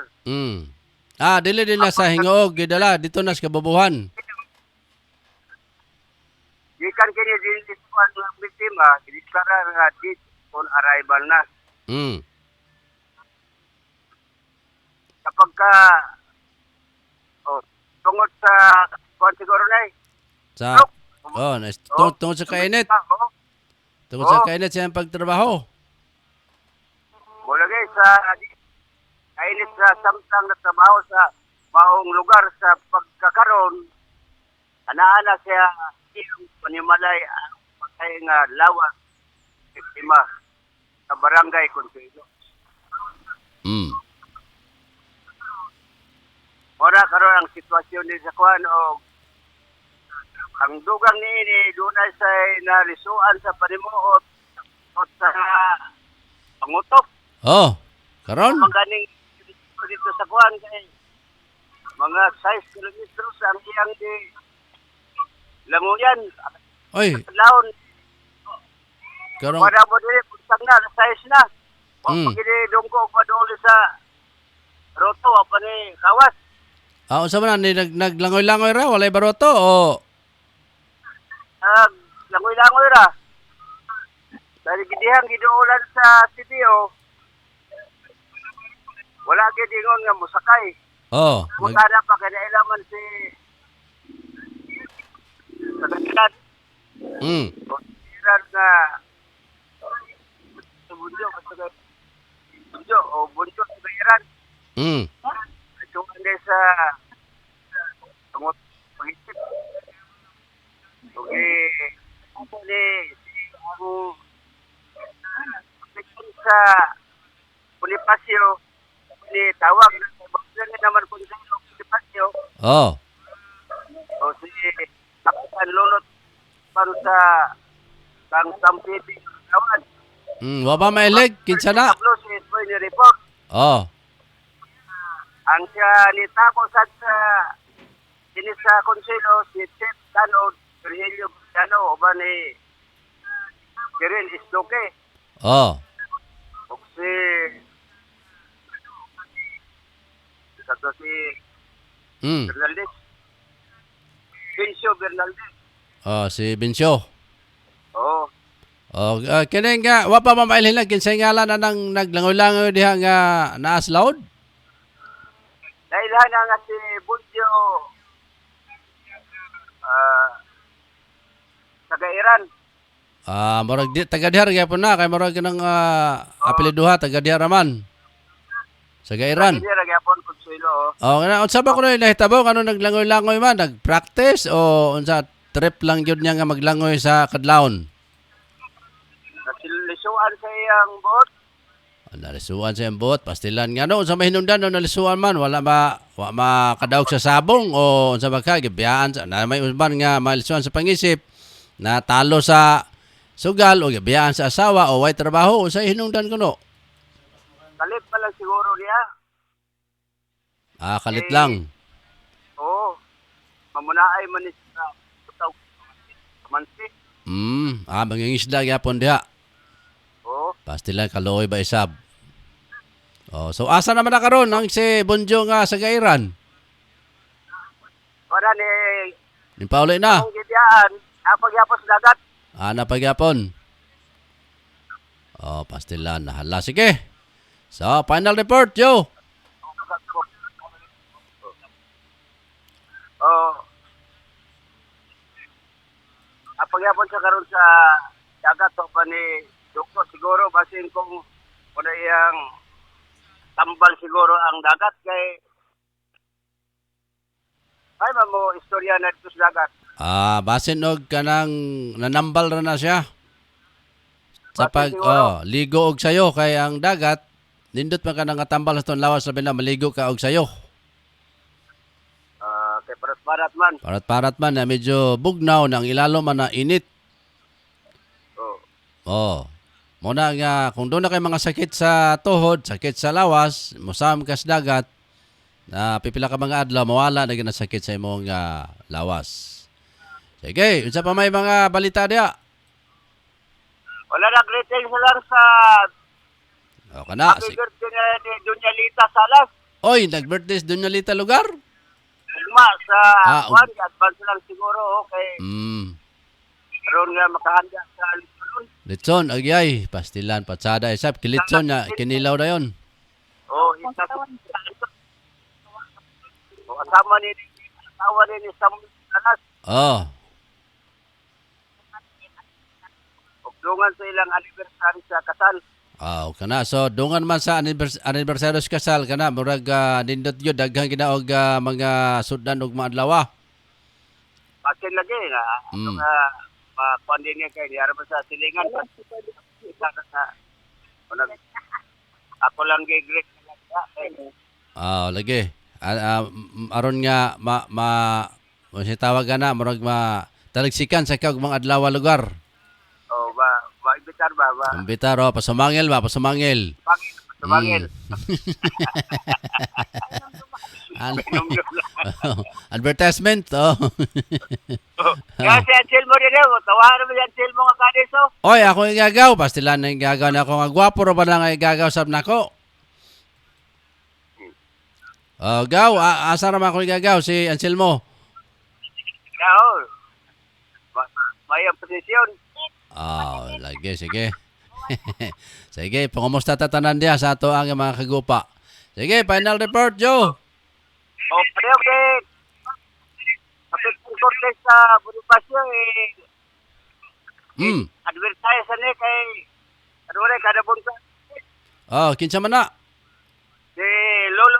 Dili na sa Hingoog gidala dito na sa Kabubuhan. Gikan kini din dito ang biktima, gideklara nga dead on arrival na. Kapag ka tungod sa kuwan siguro na Sa tungod sa kainit. Tungod sa kainit siya ang pagtrabaho. Mula guys, sa kainit sa samtang na trabaho sa maong lugar sa pagkakaroon, ana-ana siya yung panimalay ang patay nga lawas biktima sa barangay Consuelo. Mura karon ang sitwasyon ni sa kuan o ang dugang niini dunay sa nalisuan sa panimuot at sa pangutop. Karon? Maganing dito sa kuan kay mga 6 kilometros ang iyang di languyan. Oy. Laon. Karon. Para mo dili puntang na 6 na. Pag dungko pa doon sa roto apa ni kawas. Unsa man ni naglangoy-langoy ra walay baroto o langoy-langoy ra. Dari gidihang giduulan sa CDO. Wala gid ingon nga musakay. Mutana pa kinailaman si Sagad. Siran nga bunjo sa bayaran. Ito hindi sa tungod pag-isip. Okay. Ako ni sa Bonifacio ni tawag na naman kung sa Bonifacio. O si Kapitan Lolot para sa kang Sampiti kawan. Wa ba mailig kinsa na? Si Isboy ni report. Ang siya nitabo sa sa Consuelo si Chef Tanod Virgilio Cristiano o ba ni Kirin Isdoke. O si Bernaldez. Bencio Bernaldez. Si Bencio. Oo. Kini nga wa pa mamailhin lang kinsay ngalan na nang naglangoy-langoy diha nga naas loud? Dahil nga si Bunjo taga-Iran. Murag taga-dihar gyapon na kay murag nang apelyiduha taga-dihar man. Sa Iran. Taga-dihar gyapon Consuelo. Unsa ba kuno nahitabo kano naglangoy-langoy man, nagpractice o unsa trip lang gyud niya nga maglangoy sa kadlawon? Nalisuan sa iyang boat. Nalisuan sa iyang boat, pastilan nga no, unsa mahinungdan no nalisuan man, wala makadaog sa sabong o unsa ba ka gibiyaan na may uban nga malisuan sa pangisip, natalo sa sugal o biyaan sa asawa o way trabaho o sa hinungdan kuno. Kalit pa lang siguro niya. Kalit lang. Oo. Mamunaay man ni sa utaw. Mansi. Mangingisda gyapon diha. Oo. Pastilan kaloy ba isab. So asa naman na karon ang si Bonjo nga sa Gairan? Para ni Ni pauli na. ang gidiyaan, apagyapos dagat. Napagyapon. Pastilan nahala. Sige. So, final report, Joe. Oo. Apagyapon sa karon sa dagat o pa ni Dukto siguro basin kung wala iyang tambal siguro ang dagat kay ay mo istorya na dito sa dagat. Basin og kanang nanambal ra na siya. Sa Basin pag siguro. ligo og sayo kay ang dagat nindot man ka nang tambal sa ton lawas sabi na maligo ka og sayo. Kay parat-parat man. Parat-parat man na medyo bugnaw nang ilalo man na init. Muna nga kung doon na kay mga sakit sa tuhod, sakit sa lawas, musam ka sa dagat, na pipila ka mga adlaw, mawala na sakit sa imong lawas. Sige, unsa pa may mga balita diya? Wala na greetings lang sa Kana. happy birthday ni Dunya Lita Salas. Oy, nag-birthday sa Dunyalita lugar? Ugma sa ug- advance lang siguro okay. Karon nga makahanda sa Litson. Litson, agyay, pastilan, patsada, isap, kilitson na, kinilaw na yon. Isa kasama ni asawa ni Samuel Salas. Ug dungan sa ilang anniversary sa kasal. Kana. So, dungan man sa anniversary sa kasal, kana, murag nindot yun, daghang ginaog mga sudan ug mga adlaw. Pasin lagi nga. Nga makuandin niya kay diara sa silingan. Isa ka sa ako lang gigreet lagi. Aron nga tawag na murag talagsikan sa kag mga adlaw lugar. Maibitar ba? Imbitar pasumangil. Sumangil. Advertisement. Kaya si Anselmo rin tawahan naman si Anselmo nga kaniso. Oy, ako igagaw. Pastilan na igagaw na ako nga gwapo ro ba lang igagaw sab nako. Gaw, asa naman ako igagaw si Anselmo. Oo. May posisyon. Lagi, sige. Sige, pangumusta tatanan diya sa ato ang mga kagupa. Sige, final report, Joe. Okay. Kapit kong contest sa Bonifacio advertise ni kay kada bunta. Kinsa man na? Si Lolo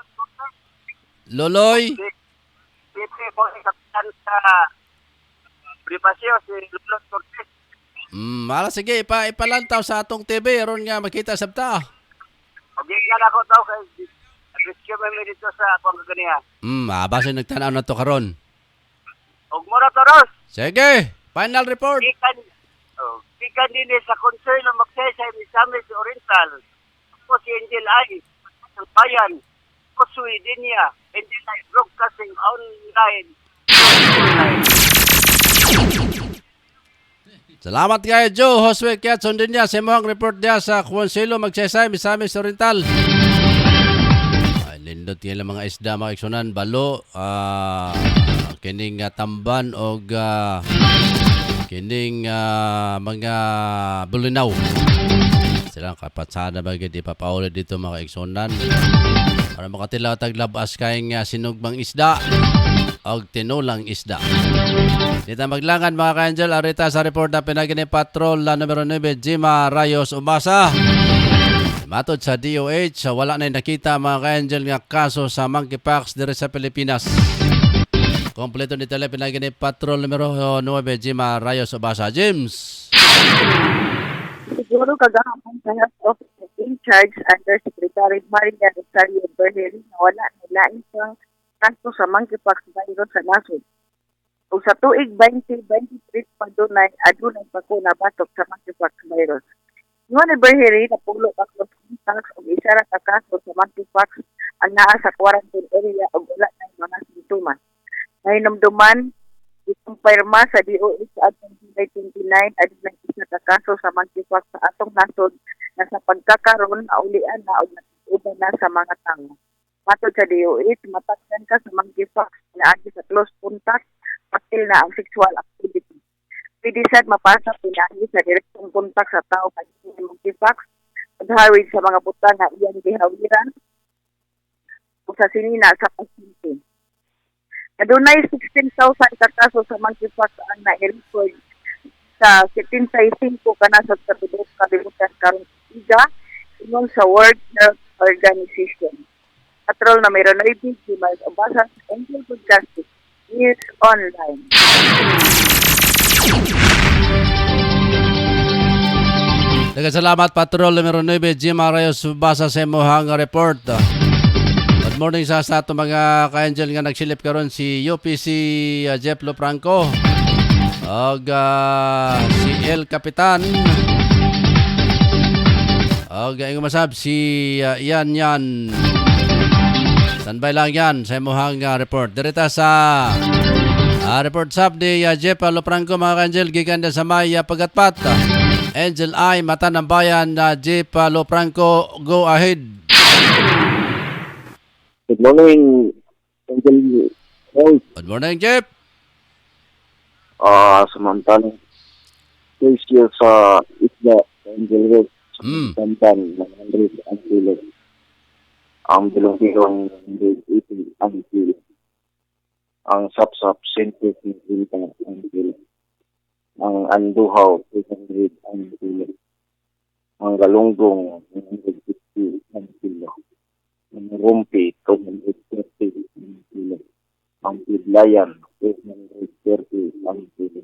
Loloy. si kapitan sa Bonifacio si Lolo Cortez. Sige, ipalantaw sa atong TV aron nga makita sabta. Okay nga ako tao kay rescue me dito sa akong kaganiha. Base nagtanaw na to karon. Og mura toros. Sige, final report. Ikan din sa Consuelo Magsaysay Misamis Oriental. Ako si Angel Ay, ang bayan. Ako Swedenia. Angel Ay Broadcasting Online. Salamat kayo, Joe. Josue Kiat, sundin niya sa mga report niya sa Consuelo Magsaysay Misamis Oriental. Lindot yung mga isda, mga iksunan, balo, kining tamban o kining mga bulinaw. Silang kapatsada bagay di papaulit dito mga iksunan. Para makatilaw taglabas kayong sinugmang isda o tinulang isda. Dito maglangan mga ka-angel, arita sa report na pinagini patrol na numero 9, Jima Rayos Umasa. Matod sa DOH, wala na nakita mga ka-angel nga kaso sa monkeypox dito sa Pilipinas. Kompleto ni tele pinagini patrol numero 9, Jima Rayos Obasa. James. Siguro kagahapon sa health officer in charge under Secretary Maria Rosario Berhel na wala nila isang kaso sa monkeypox virus sa nasod. Ug sa tuig 2023 pa adunay pa ko nabatok sa monkeypox virus. Ingon ni Berheri na pulo ka close contacts ug isa ra ka kaso sa monkeypox ang naa sa quarantine area ug wala na mga simptomas. Nahinumduman ikumpirma sa DOH sa atong July 29 adunay isa ka kaso sa monkeypox sa atong nasod na sa pagkakaroon aulian na og nag-uban na sa mga tawo. Matod sa DOH, matakdan ka sa monkeypox na agi sa close contact, patil na ang sexual activity. Pwede sad mapasa pinagi sa direktong kontak sa tao kay monkeypox, paghawid sa mga butang na iyang gihawiran o sa sinina sa pasyente. Adunay 16,000 ka kaso sa monkeypox ang na-record sa 75 kanasod sa tibok kalibutan karon iga ingon sa World Health Organization. Patrol na mayroon na ibigimay o basa sa Angel Broadcasting News Online. Salamat Patrol numero 9 Jim Arayos basa sa imong report. Good morning sa ato mga ka-angel nga nagsilip karon si UPC Jeff Lofranco og si El Capitan og ang masab si Yan standby lang yan sa imong report direta sa report sab ni Jeff Lofranco mga ka-angel gikan sa may pagatpat. Angel I, Mata ng Bayan, Jeff Lofranco, go ahead. Good morning, Angel. Good morning, Jeff. Samantalang ratio sa isla Angel Road sa Tantan ng Andres ang kilo. Ang bilong-bilong 180 ang kilo. Ang sapsap sentis ng kilo ang kilo. Ang anduhaw 200 ang kilo. Ang galunggong 150 ang kilo. Ang rumpi 230 ang kilo. Ang pidlayan 230 ang kilo.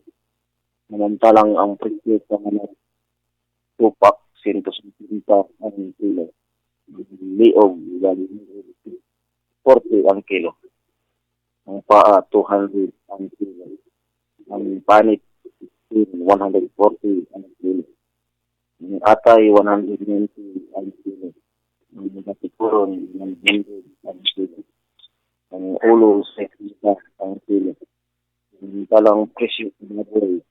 Samantalang ang presyo sa mga tupak 150 ang kilo. Liog 40 ang kilo. Ang paa 200 ang kilo. Ang panit 140 ang kilo. Ang atay 190 ang kilo. Ang batikuron 100 ang kilo. Ang ulo 60 ang kilo. Ang talang presyo ng boy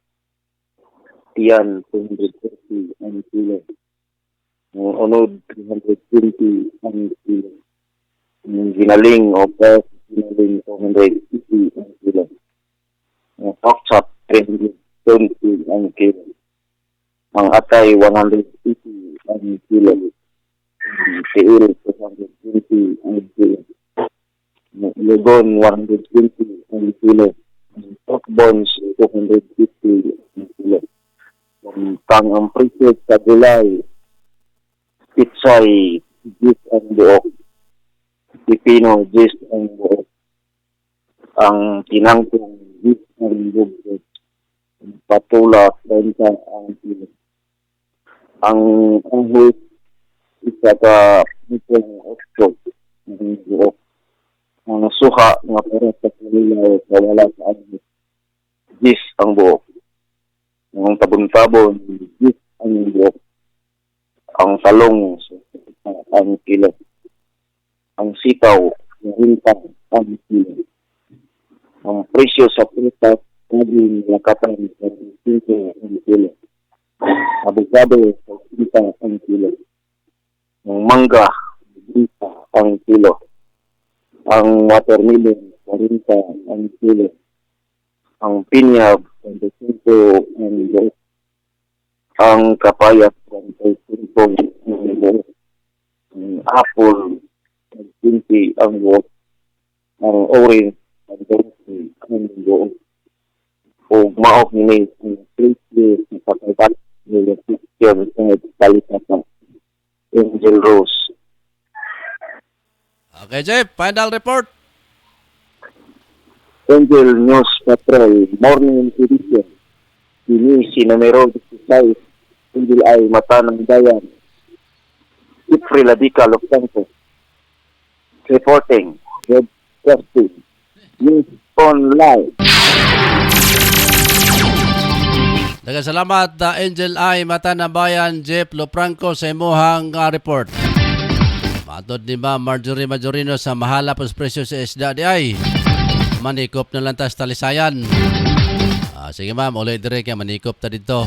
tiyan 230 ang kilo. Ang unod 320 ang kilo. Ang ginaling o pes ginaling 250 ang kilo. Ang pakchap 320 ang kilo. Ang atay 180 ang kilo. Ang tiil 220 ang kilo. Ang ilugon 120 ang kilo. Ang pork bones 250 ang kilo. Ang presyo sa gulay pitsay 10 ang buok. Pipino 10 ang buok. Ang kinangkong 10 ang buok. Patula 30 ang kilo. Ang ahos isa ka mitong 8 ang buok. Ang suha nga para sa kalilaw wala sa ahos 10 ang buok. Ang tabon-tabon 10 ang buok. Ang talong ang kilo. Ang sitaw 30 ang kilo. Ang presyo sa prutas naging lakatan sa 5 ang kilo. Abogado sa 5 ang kilo. Ang mangga 20 ang kilo. Ang watermelon 40 ang kilo. Ang pinyag 25 ang kilo. Ang kapayat 25 ang kilo. Ang apple 20 ang kilo. Ang orange 20 ang kilo. O maok ni please sa pagkat ni question sa balita sa Angel Rose. Okay, Jeff, final report. Angel News Patrol Morning Edition. Ini si numero 16 Angel ay Mata ng Bayan. Jeffrey Ladica Lofranco reporting. Broadcasting News Online. Daghang salamat Angel I Mata ng Bayan Jeff Lopranco sa imuhang report. Matod ni Ma'am Marjorie Majorino sa mahala pos presyo sa isda di ay manikop na lantas talisayan. Sige ma'am, ulit dire kay manikop ta dito.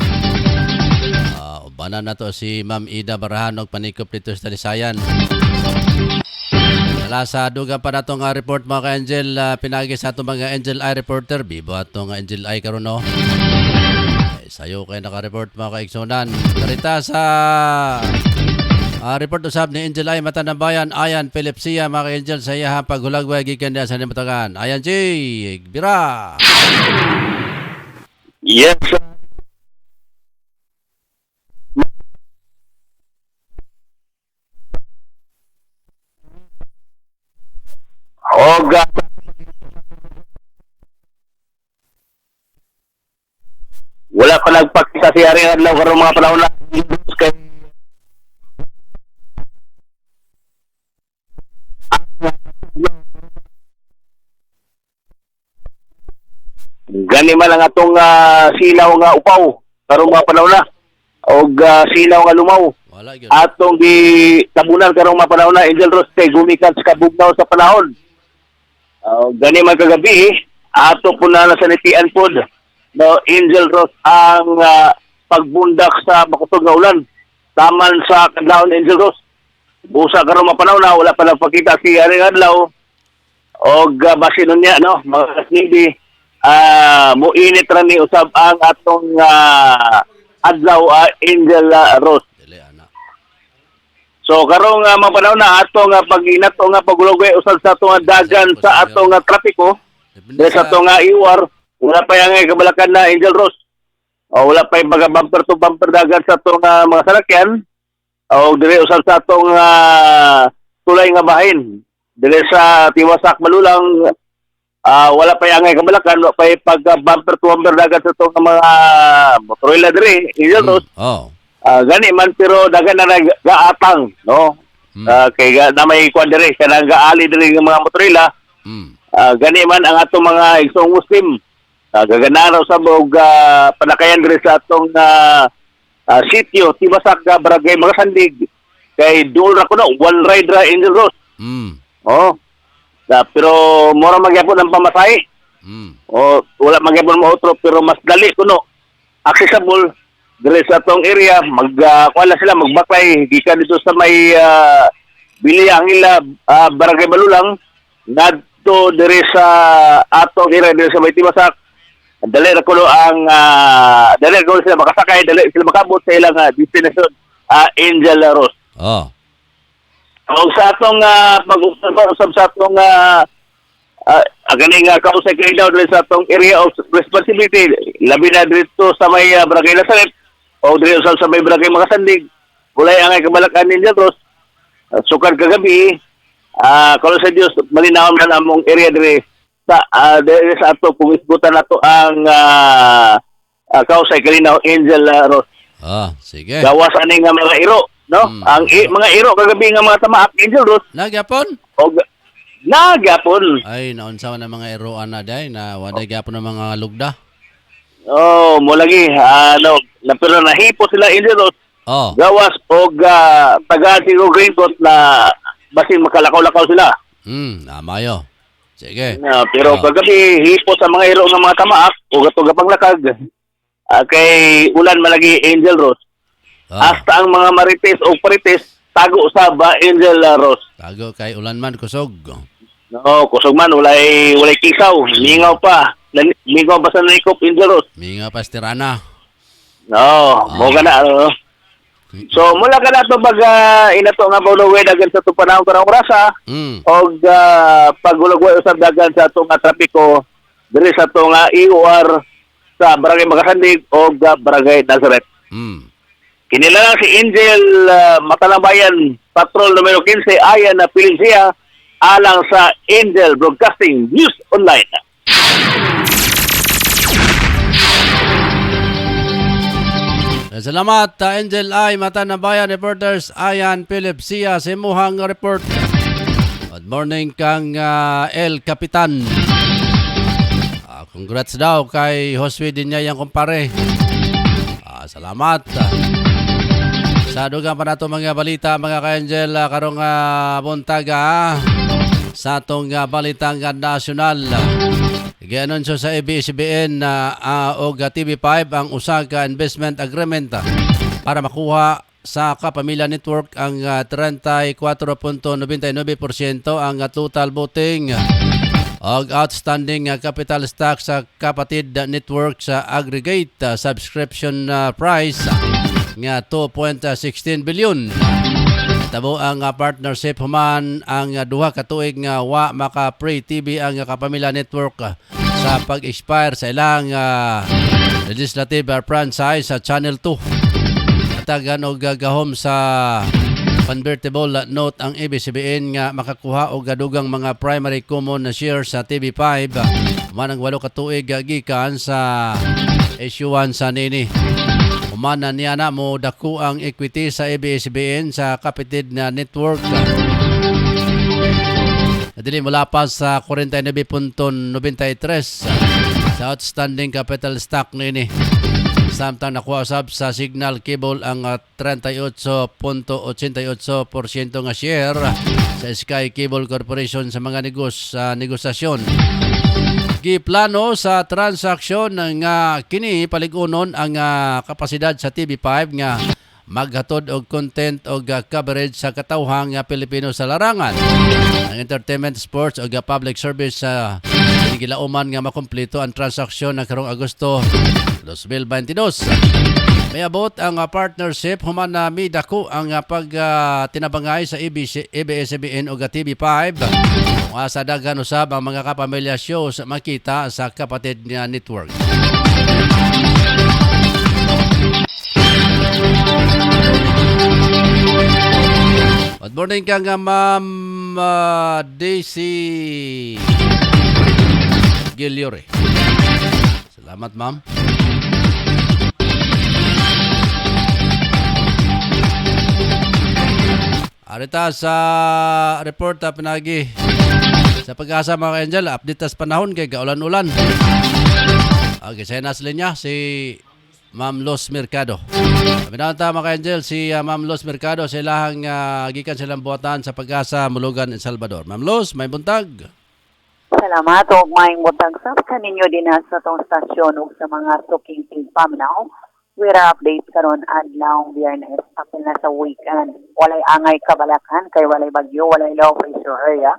Ubanan na to si Ma'am Ida Barahan og panikop dito sa talisayan. Sa dugang pa na itong report mga ka-Angel, pinagi sa itong mga Angel Eye reporter. Bibo itong Angel Eye karon no. Sayo kayo naka-report mga ka-Igsunan. Karita sa report usab ni Angel Eye Mata ng Bayan, Ayan Philip Sia mga ka-Angel sa iya paghulagway gikan diya sa Nimatagan. Ayan G, Bira. Yes, sir. Wala pa nagpakita si Ari Adlaw karon mga panahon na kay gani man lang atong silaw nga upaw karon mga panahon na og silaw nga lumaw Wala gyud. atong di tabunan karong mga panahon na Angel Rose kay gumikan sa kabugnaw sa panahon. Gani man kagabi ato po na nasanitian pod no Angel Rose ang pagbundak sa makutog nga ulan taman sa Kadlawon Angel Rose. Busa karon mga panahon na wala pa nagpakita si Aring Adlaw og basin niya no mga kasnidi muinit ra ni usab ang atong Adlaw Angel Rose. Dili ana. So karong mga panahon na atong pag-inat o nga pagulogay usab sa atong dagan sa atong trapiko dahil sa atong iwar wala pa yung kabalakan na Angel Rose o wala pa yung bumper to bumper dagan sa atong mga salakyan o dire usab sa atong tulay nga bahin dire sa Tiwasak Malulang wala pa yung kabalakan wala pa yung pag bumper to bumper dagan sa atong mga motorila dire Angel Rose. Gani man pero dagan na nagaatang no kay na may kwan dire kanang gaali dire ng mga motorila gani man ang atong mga isong Muslim gagana raw sa og panakayan dire sa atong sitio Tibasak Barangay Mga Sandig kay duol ra kuno one ride ra Angel Rose pero mura magyapon ang pamasahe wala magyapon mo otro pero mas dali kuno accessible dire sa atong area kuala sila magbaklay gikan dito sa may Biliang ila Barangay Malulang ngadto dire sa atong area dire sa may Tibasak dali ra kuno ang dali ra sila makasakay dali sila makabot sa ilang destination Angel Rose. Og sa atong pag-usab sa atong ganing kausay kay daw dire sa atong area of responsibility labi na dito sa may Barangay Nazaret o dire sa may Barangay Mga Sandig walay ang kabalakan ni Angel Rose sukad kagabi kuno sa Dios malinaw man among area dire sa ato kung isbutan nato ang kausay kalinaw Angel Rose. Sige. Gawas ani nga mga iro no ang mga iro kagabi nga mga tamaak Angel Rose Nagyapon? og nagyapon Ay naunsa na mga eroan na day na waday gyapon ng mga lugda. mo lagi na pero nahipo sila Angel Rose gawas og taga siguro green coat na basin makalakaw-lakaw sila. Namayo. Sige. Pero kagabi hipo sa mga hero ng mga tamaak o gatong panglakag kay ulan malagi Angel Rose. Hasta ang mga marites o parites tago sa Angel Rose. Tago kay ulan man kusog. No, kusog man walay kisaw, mingaw pa. Mingaw ba sa naikop Angel Rose? Mingaw pa Tirana. No, mo gana So mula ka na ito inato nga paulaway dagan sa itong panahon karang orasa o pagulagway usab dagan sa itong trapiko diri sa itong IOR sa Barangay Mga Sandig o Barangay Nazaret. Kinilala si Angel Mata ng Bayan Patrol numero 15 Ayan na Pilinsia alang sa Angel Broadcasting News Online. Salamat Angel I Mata ng Bayan reporters Ayan Philip Sia sa imuhang report. Good morning kang El Capitan. Congrats daw kay Josue din niya yung kumpare. Salamat. Sa dugang pa nato mga balita mga ka-Angel karong buntaga sa atong balitang nasyonal. Gianunsyo sa ABS-CBN na og TV5 ang usa ka investment agreement para makuha sa Kapamilya Network ang 34.99% ang total voting og outstanding capital stock sa Kapatid Network sa aggregate subscription price nga 2.16 billion. Tabo ang partnership human ang duha ka tuig nga wa maka-free TV ang Kapamilya Network sa pag-expire sa ilang legislative franchise sa Channel 2. Tagan og gahom sa convertible note ang ABS-CBN nga makakuha og dugang mga primary common shares sa TV5 manang 8 ka tuig gikan sa issuance sa nini. Umana niya na mo dako ang equity sa ABS-CBN sa Kapatid na Network. Nadili mula pa sa 49.93 sa outstanding capital stock nini. Samtang nakuha sab sa Signal Cable ang 38.88% nga share sa Sky Cable Corporation sa mga negosasyon. Giplano sa transaksyon nga kini paligunon ang kapasidad sa TV5 nga maghatod og content og coverage sa katawhang Pilipino sa larangan. Ang entertainment, sports og public service sa gilauman nga makumpleto ang transaksyon na karong Agosto 2022. May abot ang partnership human na midako ang tinabangay sa ABS-CBN o TV5. Sa daghan usab ang mga kapamilya shows makita sa Kapatid nga Network. Good morning ka nga Ma'am Daisy Giliore. Salamat ma'am. Arita sa report pinagi sa Pag-asa mga Angel, update sa panahon kay kaulan-ulan. Okay, sa nas linya si Ma'am Los Mercado. Pinanta mga Angel si Ma'am Los Mercado sa ilahang gikan silang buhatan sa Pag-asa Mulugan, El Salvador. Ma'am Los, may buntag. Salamat o maing butang sa kaninyo din sa tong stasyon o sa mga suking paminaw. Wira update karon adlaw Biyernes apil na sa weekend. Walay angay kabalakan kay walay bagyo, walay low pressure area.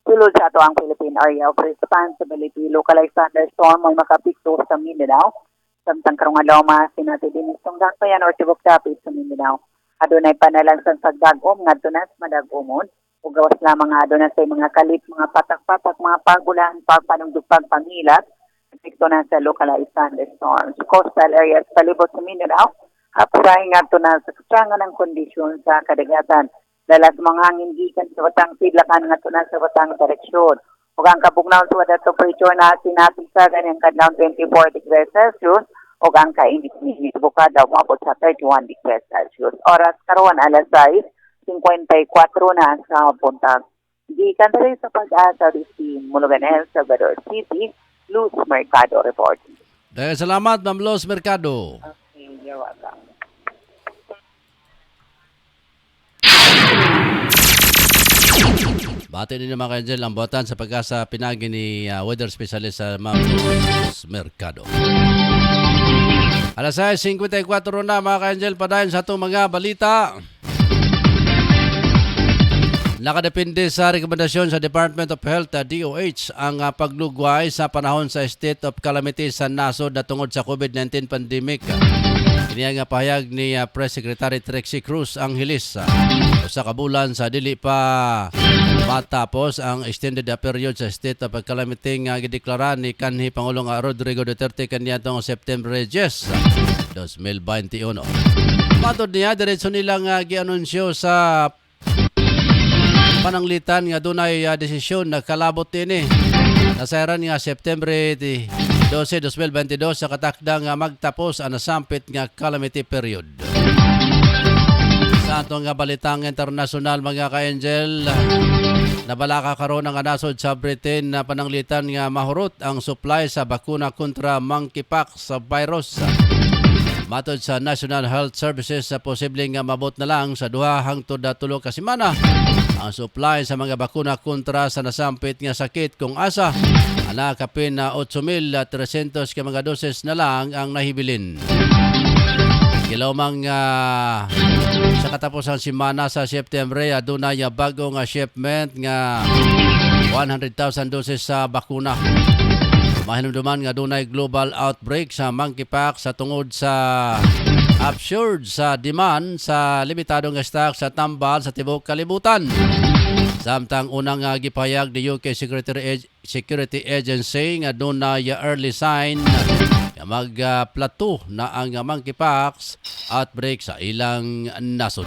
Sulod sa ato ang Philippine Area of Responsibility, localized thunderstorm ay makapikto sa Mindanao. Samtang karong adlaw masinati din itong dakpayan or tibok tapit sa Mindanao. Adunay panalangsang pagdagom ngadto na sa madagomon. Ug gawas lamang aduna sa mga kalit, mga patak-patak, mga pagulan, pagpanungdug, pagpangilat. Epekto na sa localized thunderstorms. Coastal areas palibot sa Mindanao, hapurahin nga ito na sa katsangan ng kondisyon sa kadagatan. Dalas mga hangin gikan sa watang sidlakan nga ito na sa watang direksyon. Ug ang kabugnaw sa wadat temperature na sinatin sa ganyang kadlaw 24 degrees Celsius ug ang kainit-init bukada umabot sa 31 degrees Celsius. Oras karon alas 6:54 na sa buntag. Gikan rin sa Pag-asa si Mulugan, El Salvador City, Luz Mercado reporting. Dahil salamat, Ma'am Luz Mercado. Okay, you're welcome. Bati ninyo mga Angel ang buhatan sa Pag-asa pinagi ni weather specialist sa Ma'am Luz Mercado. Alas 6:54 na mga Angel padayon sa itong mga balita. Nakadepende sa rekomendasyon sa Department of Health, DOH, ang paglugway sa panahon sa state of calamity sa nasod na tungod sa COVID-19 pandemic. Kini nga pahayag ni Press Secretary Trixie Cruz Angeles sa kabulan sa dili pa matapos ang extended period sa state of calamity nga gideklara ni kanhi Pangulong Rodrigo Duterte kaniadtong September 10, 2021. Matod niya diretso nilang gianunsyo sa pananglitan nga dunay desisyon na kalabot ini nasayaran nga September 12, 2022 sa katakdang magtapos ang nasampit nga calamity period. Sa atong balitang internasyonal mga ka-Angel, nabalaka karon ang nasod sa Britain na pananglitan nga mahurot ang supply sa bakuna kontra monkeypox sa virus. Matod sa National Health Services sa posibleng mabot na lang sa 2 hangtod 3 ka semana ang supply sa mga bakuna kontra sa nasampit nga sakit kung asa ana kapin na 8,300 ka mga doses na lang ang nahibilin. Kilawmang sa katapusang semana sa September adunay bagong shipment nga 100,000 doses sa bakuna. Mahinumduman nga dunay global outbreak sa monkeypox sa tungod sa absurd sa demand sa limitadong stock sa tambal sa tibuok kalibutan. Samtang unang gipahayag ni UK Security Agency nga dunay early sign nga magplato na ang monkeypox outbreak sa ilang nasod.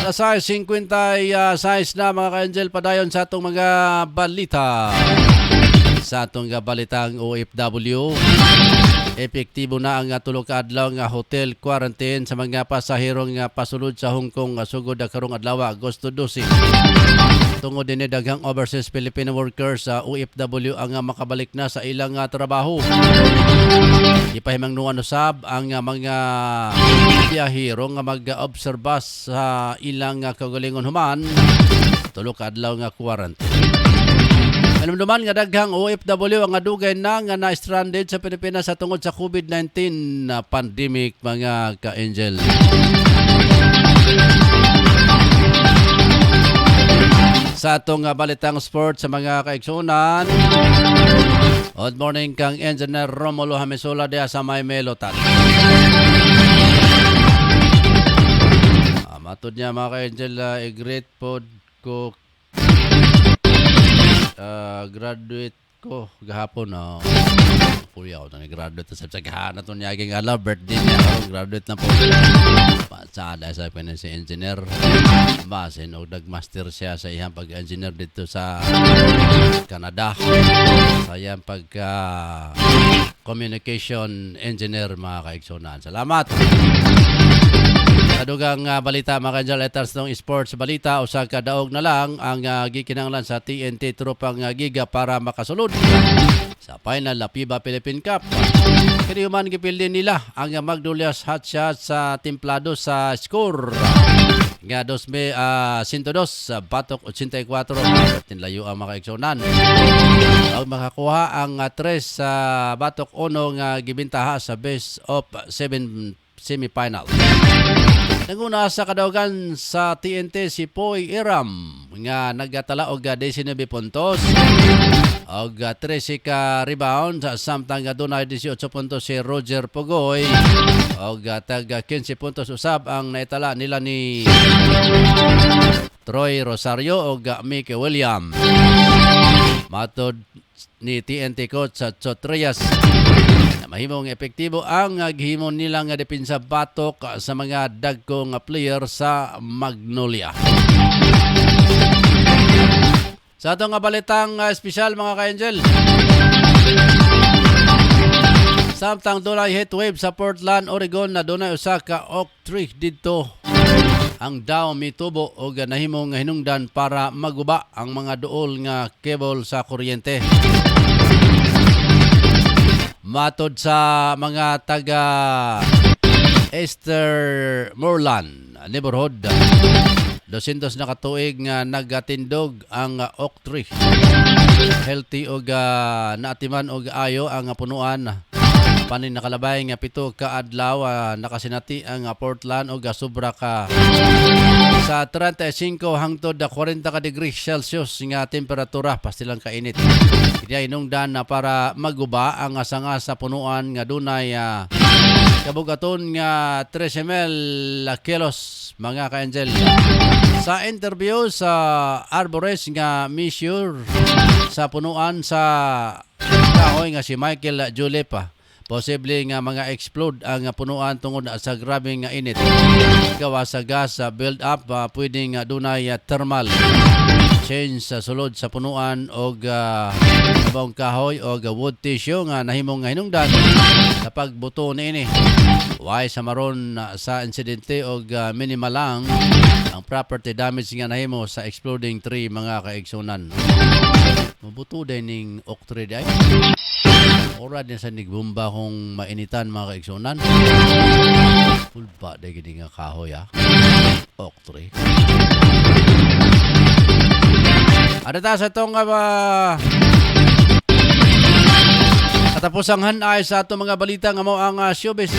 Alas 5:56 na mga ka-Angel, padayon sa atong mga balita. Sa atong balitang OFW, epektibo na ang 3 ka adlaw nga hotel quarantine sa mga pasahero nga pasulod sa Hong Kong sugod karong adlaw Agosto 12. Tungod din daghang overseas Filipino workers sa OFW ang makabalik na sa ilang trabaho. Ipahimangnuan usab ang mga biyahero nga mag-obserba sa ilang kaugalingon human 3 ka adlaw nga quarantine. Alamduman nga daghang OFW ang adugay na nga na-stranded sa Pilipinas sa tungod sa COVID-19 pandemic mga ka-Angel. Sa atong balitang sport sa mga kaigsunan, good morning kang Engineer Romulo Hamisola diha sa May Melotan. Matod niya mga ka-Angel, i-great pod ko graduate ko gahapon puya ako nag-graduate sa tsagahan na ito niya aking birthday niya graduate na po pasada sa si engineer basin o nag-master siya sa iyang pag-engineer dito sa Canada sa iyang communication engineer mga kaigsunan. Salamat. Kadugang balita mga ka-Angel, letters ng sports balita, usa ka daog na lang ang gikinanglan sa TNT tropang giga para makasulod sa final na FIBA Philippine Cup. Kini human gipildin nila ang Magnolia Hotshot sa templado sa score nga 102 batok 84 tinlayo ang mga kaigsunan. Ang makakuha ang 3 sa batok 1 nga gibintaha sa best of 7 semifinal. Nanguna sa kadaugan sa TNT si Poy Iram nga nagtala og 19 puntos og 13 ka rebound samtang adunay 18 puntos si Roger Pugoy og tag 15 puntos usab ang naitala nila ni Troy Rosario og Mickey Williams. Matod ni TNT coach sa Chotrias mahimong epektibo ang gihimon nila nga depensa batok sa mga dagkong player sa Magnolia. Sa atong balitang espesyal mga ka-Angel, samtang dunay heatwave sa Portland, Oregon na dunay usa ka oak tree didto ang daw mitubo o nahimong hinungdan para maguba ang mga duol nga cable sa kuryente. Matod sa mga taga Eastermoreland neighborhood, 200 na katuig nga nagatindog ang oak tree. Healthy o naatiman o ayo ang punuan. Panin nakalabay nga 7 ka adlaw nakasinati ang Portland o sobra ka sa 35 hangtod 40 ka degrees Celsius nga temperatura pastilang kainit. Kaya inungdan na para maguba ang sanga sa punuan nga dunay kabugaton nga 13,000 kilos mga ka-Angel. Sa interview sa arborist nga measure sa punuan sa kahoy nga si Michael Julepa, posible nga mga explode ang punuan tungod sa grabing init. Gawa sa gas build up, pwedeng dunay thermal change sa sulod sa punuan o kabang kahoy o wood tissue nga nahimong hinungdan sa pagbuto niini. Why sa maron sa insidente o minimal lang ang property damage nga nahimo sa exploding tree mga kaigsunan. Mabuto din ning oak tree day. Ora din sa nigbumba kung mainitan mga kaigsunan. Pulpa day gini nga kahoy Octre. Ada ta sa itong katapusanghan ay sa ato mga balita nga mo ang showbiz.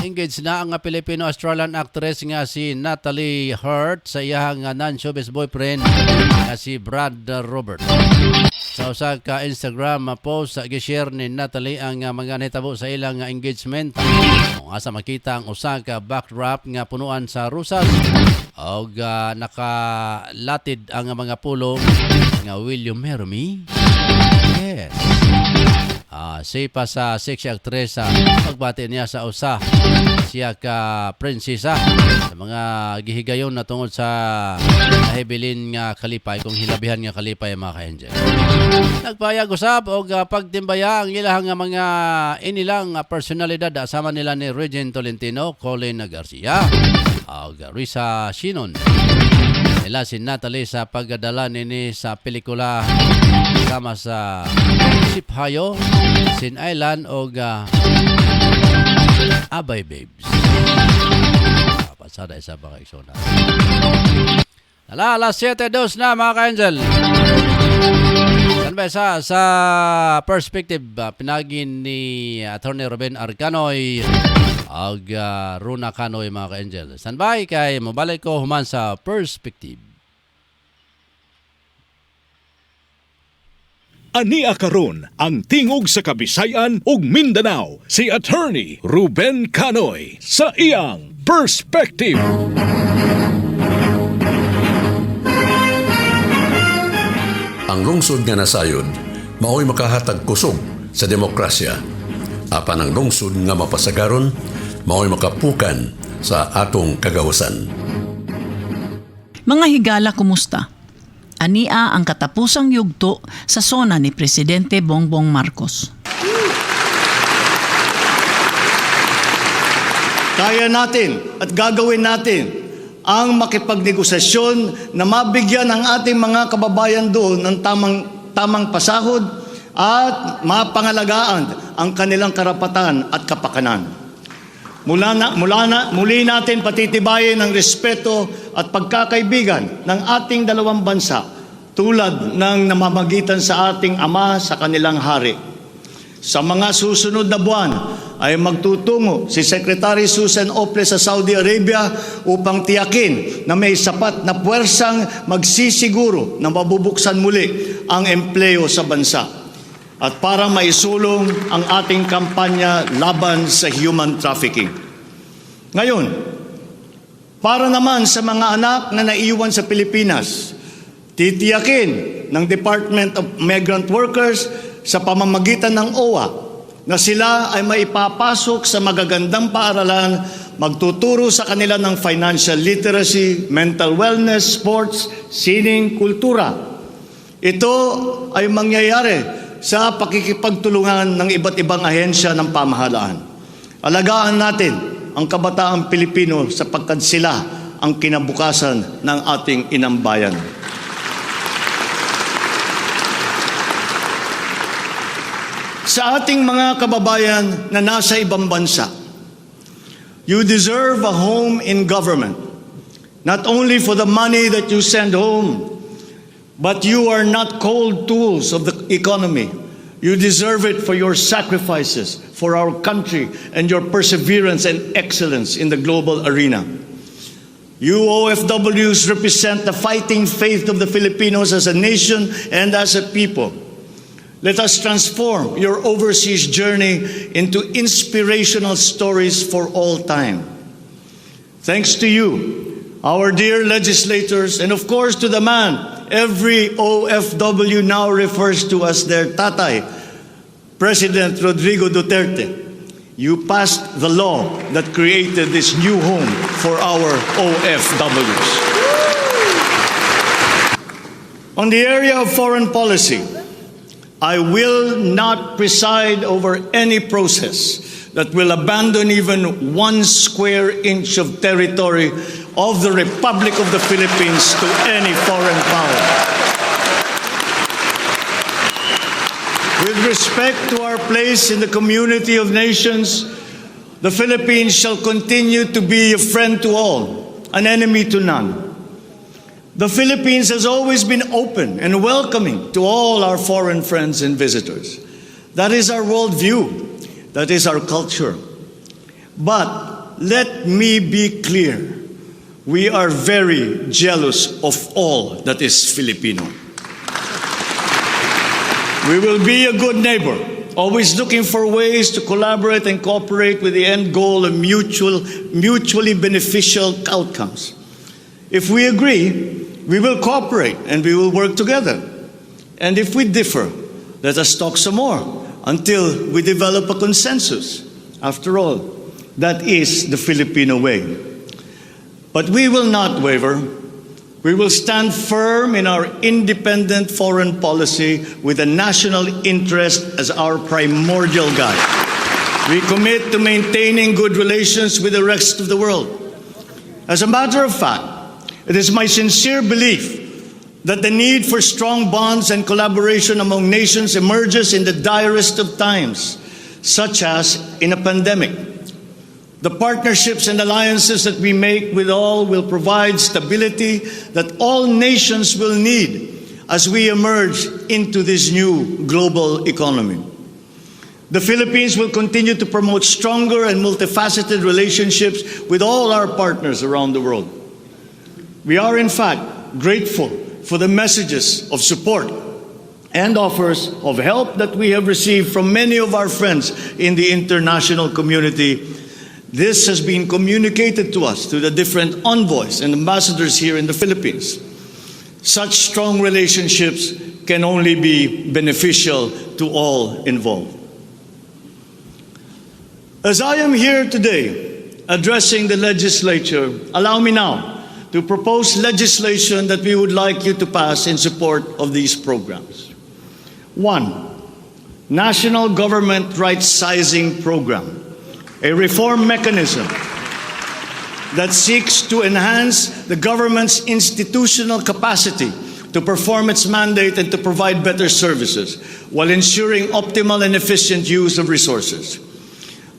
Engaged na ang Filipino-Australian actress nga si Natalie Hurt sa iyang non-showbiz boyfriend nga si Brad Robert. Sa usa ka Instagram post gi-share ni Natalie ang mga nahitabo sa ilang engagement. Kung asa makita ang usa ka backdrop nga punuan sa rusal og nakalatid ang mga pulong nga Will You Marry Me? Yes. Sipa sa sexy actress pagbati niya sa usa siya ka prinsesa sa mga gihigayon na tungod sa nahibilin nga kalipay kung hilabihan nga kalipay mga ka-angel. Nagpayag usab og pagtimbaya ang ilang mga inilang personalidad asama nila ni Regine Tolentino, Colin Garcia og Risa Shinon. Nila si Natalie sa pagdala nini sa pelikula sama sa Siphayo, Sin Island o Abay Babes. Pasada isa ba kayo sona? Alas 7:02 na mga ka-angel. Kanbay sa perspective pinagin ni Attorney Ruben Arcanoy ag Runa Canoy mga ka-angel. Standby kay mabalik ko human sa perspective. Ania karon ang tingog sa Kabisayan ug Mindanao si Attorney Ruben Canoy sa iyang Perspective. Ang lungsod nga nasayod mao'y makahatag kusog sa demokrasya. Apan ang lungsod nga mapasagaron mao'y makapukan sa atong kagawasan. Mga higala, kumusta? Ania ang katapusang yugto sa sona ni Presidente Bongbong Marcos. Kaya natin at gagawin natin ang makipagnegosasyon na mabigyan ang ating mga kababayan doon ng tamang pasahod at mapangalagaan ang kanilang karapatan at kapakanan. Muli natin patitibayin ang respeto at pagkakaibigan ng ating dalawang bansa tulad ng namamagitan sa ating ama sa kanilang hari. Sa mga susunod na buwan ay magtutungo si Secretary Susan Ople sa Saudi Arabia upang tiyakin na may sapat na puwersang magsisiguro na mabubuksan muli ang empleo sa bansa at para maisulong ang ating kampanya laban sa human trafficking. Ngayon, para naman sa mga anak na naiwan sa Pilipinas, titiyakin ng Department of Migrant Workers sa pamamagitan ng OWA na sila ay maipapasok sa magagandang paaralan, magtuturo sa kanila ng financial literacy, mental wellness, sports, sining, kultura. Ito ay mangyayari sa pakikipagtulungan ng iba't ibang ahensya ng pamahalaan. Alagaan natin ang kabataang Pilipino sapagkat sila ang kinabukasan ng ating inang bayan. Sa ating mga kababayan na nasa ibang bansa, you deserve a home in government, not only for the money that you send home, but you are not cold tools of the economy. You deserve it for your sacrifices for our country and your perseverance and excellence in the global arena. You OFWs represent the fighting faith of the Filipinos as a nation and as a people. Let us transform your overseas journey into inspirational stories for all time. Thanks to you, our dear legislators, and of course to the man every OFW now refers to as their tatay, President Rodrigo Duterte. You passed the law that created this new home for our OFWs. On the area of foreign policy, I will not preside over any process that will abandon even 1 square inch of territory of the Republic of the Philippines to any foreign power. With respect to our place in the community of nations, the Philippines shall continue to be a friend to all, an enemy to none. The Philippines has always been open and welcoming to all our foreign friends and visitors. That is our worldview. That is our culture. But let me be clear. We are very jealous of all that is Filipino. We will be a good neighbor, always looking for ways to collaborate and cooperate with the end goal of mutually beneficial outcomes. If we agree, we will cooperate and we will work together. And if we differ, let us talk some more until we develop a consensus. After all, that is the Filipino way. But we will not waver. We will stand firm in our independent foreign policy with the national interest as our primordial guide. We commit to maintaining good relations with the rest of the world. As a matter of fact, it is my sincere belief that the need for strong bonds and collaboration among nations emerges in the direst of times, such as in a pandemic. The partnerships and alliances that we make with all will provide stability that all nations will need as we emerge into this new global economy. The Philippines will continue to promote stronger and multifaceted relationships with all our partners around the world. We are, in fact, grateful for the messages of support and offers of help that we have received from many of our friends in the international community. This has been communicated to us through the different envoys and ambassadors here in the Philippines. Such strong relationships can only be beneficial to all involved. As I am here today addressing the legislature, allow me now to propose legislation that we would like you to pass in support of these programs. 1. National Government Right Sizing Program, a reform mechanism that seeks to enhance the government's institutional capacity to perform its mandate and to provide better services while ensuring optimal and efficient use of resources.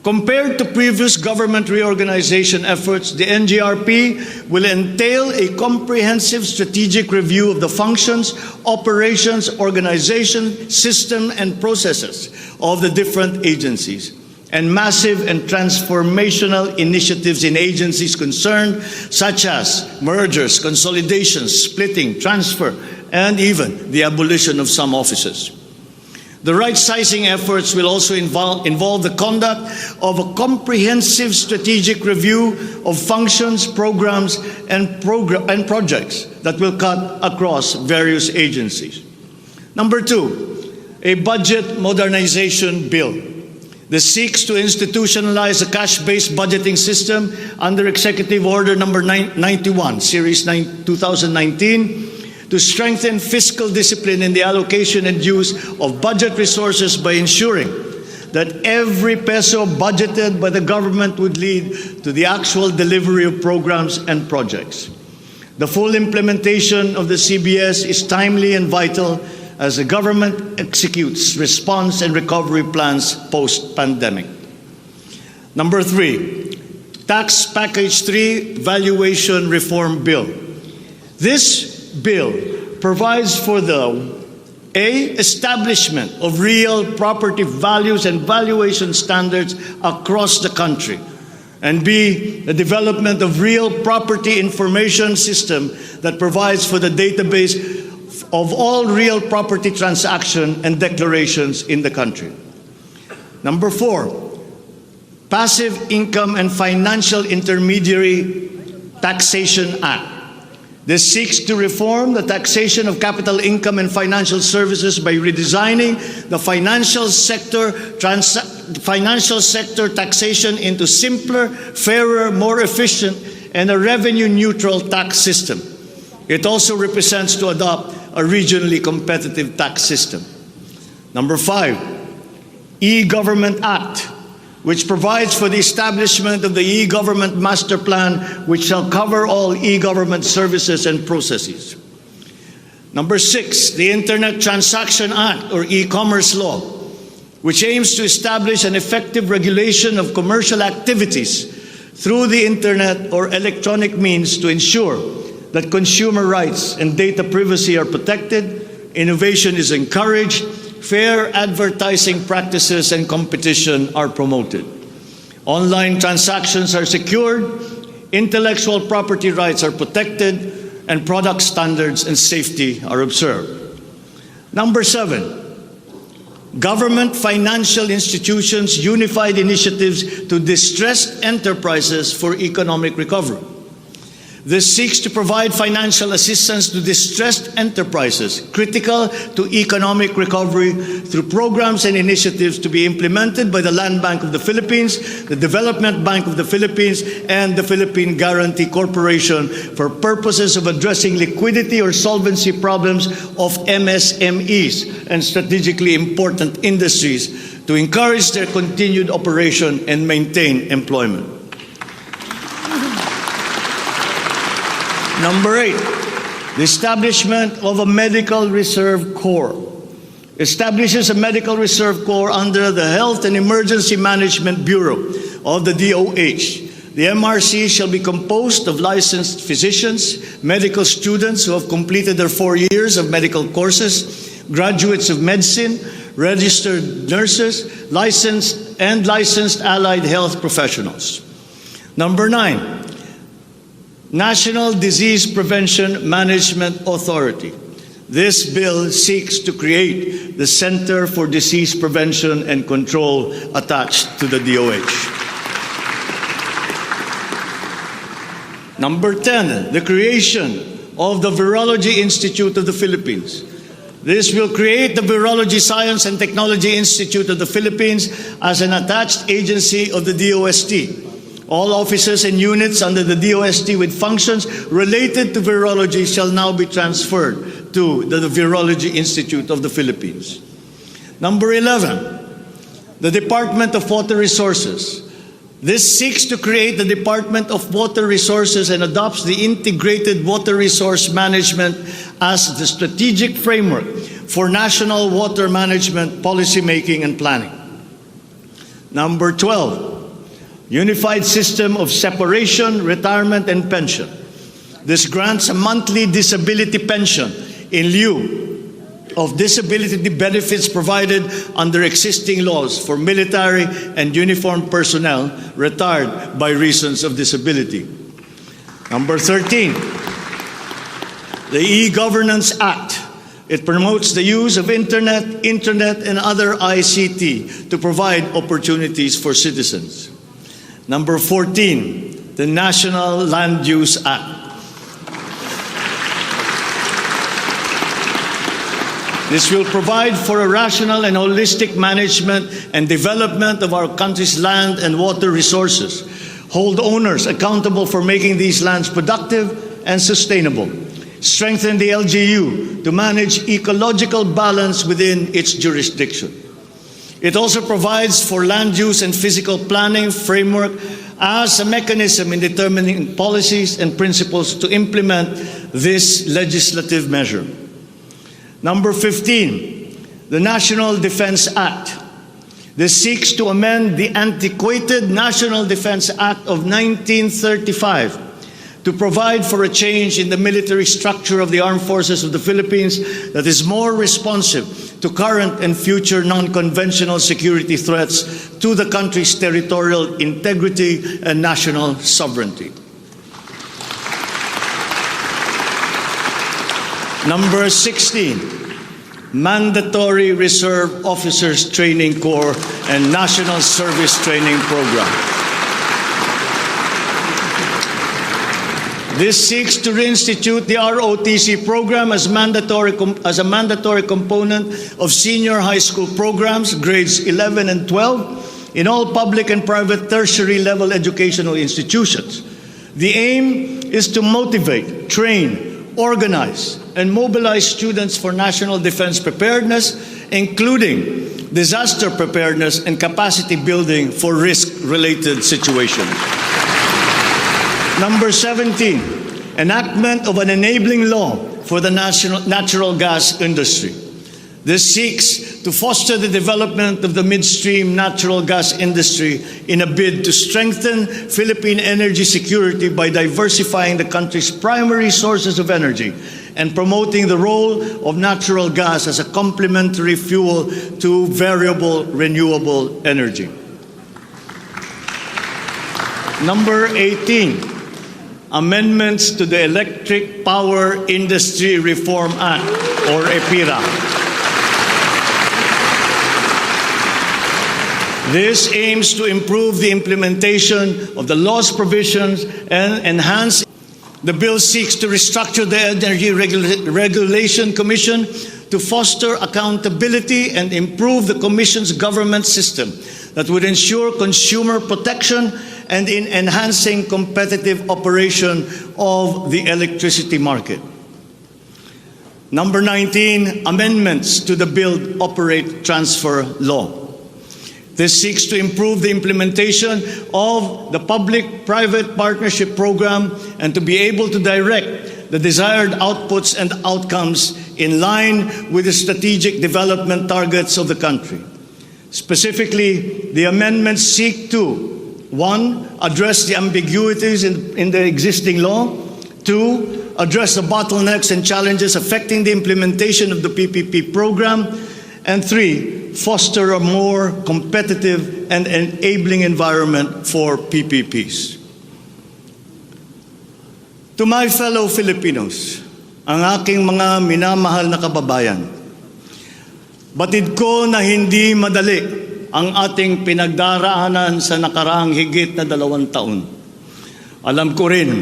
Compared to previous government reorganization efforts, the NGRP will entail a comprehensive strategic review of the functions, operations, organization, system, and processes of the different agencies, and massive and transformational initiatives in agencies concerned, such as mergers, consolidations, splitting, transfer, and even the abolition of some offices. The right-sizing efforts will also involve the conduct of a comprehensive strategic review of functions, programs, and projects that will cut across various agencies. Number 2, a budget modernization bill. This seeks to institutionalize a cash-based budgeting system under Executive Order Number 91, Series 2019, to strengthen fiscal discipline in the allocation and use of budget resources by ensuring that every peso budgeted by the government would lead to the actual delivery of programs and projects. The full implementation of the CBS is timely and vital as the government executes response and recovery plans post-pandemic. Number 3, Tax Package 3 Valuation Reform Bill. This bill provides for the establishment of real property values and valuation standards across the country, and B, the development of real property information system that provides for the database of all real property transaction and declarations in the country. Number 4, Passive Income and Financial Intermediary Taxation Act. This seeks to reform the taxation of capital income and financial services by redesigning the financial sector taxation into simpler, fairer, more efficient, and a revenue-neutral tax system. It also represents to adopt a regionally competitive tax system. Number 5, E-Government Act, which provides for the establishment of the e-government master plan, which shall cover all e-government services and processes. Number 6, the Internet Transaction Act or e-commerce law, which aims to establish an effective regulation of commercial activities through the Internet or electronic means to ensure that consumer rights and data privacy are protected, innovation is encouraged, fair advertising practices and competition are promoted. Online transactions are secured, intellectual property rights are protected, and product standards and safety are observed. Number 7, government financial institutions unified initiatives to distressed enterprises for economic recovery. This seeks to provide financial assistance to distressed enterprises critical to economic recovery through programs and initiatives to be implemented by the Land Bank of the Philippines, the Development Bank of the Philippines, and the Philippine Guarantee Corporation for purposes of addressing liquidity or solvency problems of MSMEs and strategically important industries to encourage their continued operation and maintain employment. Number 8, the establishment of a Medical Reserve Corps. Establishes a Medical Reserve Corps under the Health and Emergency Management Bureau of the DOH. The MRC shall be composed of licensed physicians, medical students who have completed their 4 years of medical courses, graduates of medicine, registered nurses, licensed allied health professionals. Number 9, National Disease Prevention Management Authority. This bill seeks to create the Center for Disease Prevention and Control attached to the DOH. Number 10, the creation of the Virology Institute of the Philippines. This will create the Virology Science and Technology Institute of the Philippines as an attached agency of the DOST. All offices and units under the DOST with functions related to virology shall now be transferred to the Virology Institute of the Philippines. Number 11, the Department of Water Resources. This seeks to create the Department of Water Resources and adopts the integrated water resource management as the strategic framework for national water management, policy making, and planning. Number 12, Unified System of Separation, Retirement, and Pension. This grants a monthly disability pension in lieu of disability benefits provided under existing laws for military and uniformed personnel retired by reasons of disability. Number 13, the E-Governance Act. It promotes the use of internet, and other ICT to provide opportunities for citizens. Number 14, the National Land Use Act. This will provide for a rational and holistic management and development of our country's land and water resources, hold owners accountable for making these lands productive and sustainable, strengthen the LGU to manage ecological balance within its jurisdiction. It also provides for land use and physical planning framework as a mechanism in determining policies and principles to implement this legislative measure. Number 15, the National Defense Act. This seeks to amend the antiquated National Defense Act of 1935 to provide for a change in the military structure of the Armed Forces of the Philippines that is more responsive to current and future non-conventional security threats to the country's territorial integrity and national sovereignty. Number 16, Mandatory Reserve Officers Training Corps and National Service Training Program. This seeks to reinstitute the ROTC program as a mandatory component of senior high school programs, grades 11 and 12, in all public and private tertiary level educational institutions. The aim is to motivate, train, organize, and mobilize students for national defense preparedness, including disaster preparedness and capacity building for risk-related situations. Number 17, enactment of an enabling law for the natural gas industry. This seeks to foster the development of the midstream natural gas industry in a bid to strengthen Philippine energy security by diversifying the country's primary sources of energy and promoting the role of natural gas as a complementary fuel to variable renewable energy. Number 18, amendments to the Electric Power Industry Reform Act, or EPIRA. This aims to improve the implementation of the law's provisions and enhance. The bill seeks to restructure the Energy Regulation Commission to foster accountability and improve the Commission's government system that would ensure consumer protection and in enhancing competitive operation of the electricity market. Number 19, amendments to the Build, Operate, Transfer law. This seeks to improve the implementation of the public-private partnership program and to be able to direct the desired outputs and outcomes in line with the strategic development targets of the country. Specifically, the amendments seek to 1. Address the ambiguities in the existing law. 2. Address the bottlenecks and challenges affecting the implementation of the PPP program. And 3. Foster a more competitive and enabling environment for PPPs. To my fellow Filipinos, ang aking mga minamahal na kababayan, batid ko na hindi madali ang ating pinagdaraanan sa nakaraang higit na 2 taon. Alam ko rin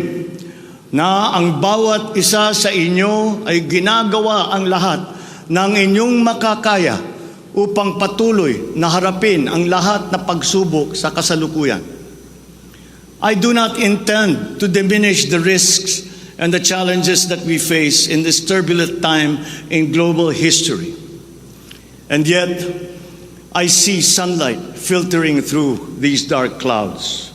na ang bawat isa sa inyo ay ginagawa ang lahat ng inyong makakaya upang patuloy na harapin ang lahat na pagsubok sa kasalukuyan. I do not intend to diminish the risks and the challenges that we face in this turbulent time in global history. And yet, I see sunlight filtering through these dark clouds.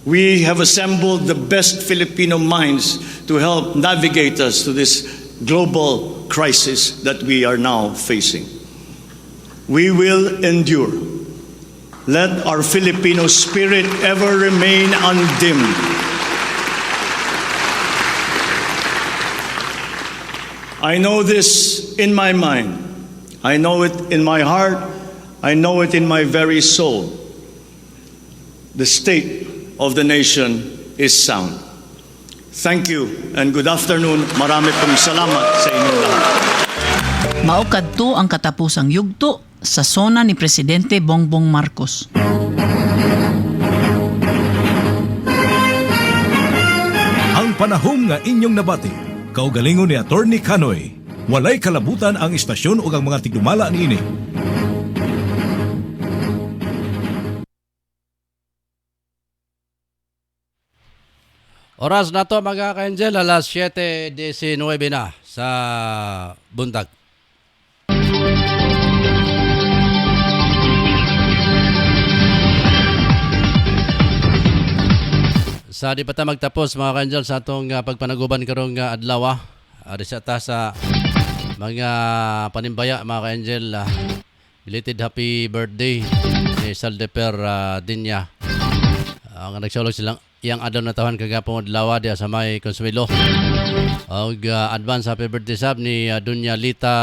We have assembled the best Filipino minds to help navigate us through this global crisis that we are now facing. We will endure. Let our Filipino spirit ever remain undimmed. I know this in my mind. I know it in my heart. I know it in my very soul. The state of the nation is sound. Thank you and good afternoon. Marami pong salamat sa inyong lahat. Maukadto ang katapusang yugto sa sona ni Presidente Bongbong Marcos. Ang panahom nga inyong nabati, kaugalingon ni Attorney Canoy. Walay kalabutan ang istasyon o ang mga tigdumala niini. Oras na to mga ka-Angel, alas 7:19 na sa buntag. Sa di pa ta magtapos mga ka-Angel sa atong pagpanaguban karong adlaw, reseta sa mga panimbaya mga ka-Angel, belated happy birthday ni Saldeper Dinya. Ang nagsulog silang iyang adlaw na taon kagapon adlaw dia sa may Consuelo. Og advance happy birthday sab ni Dunya Lita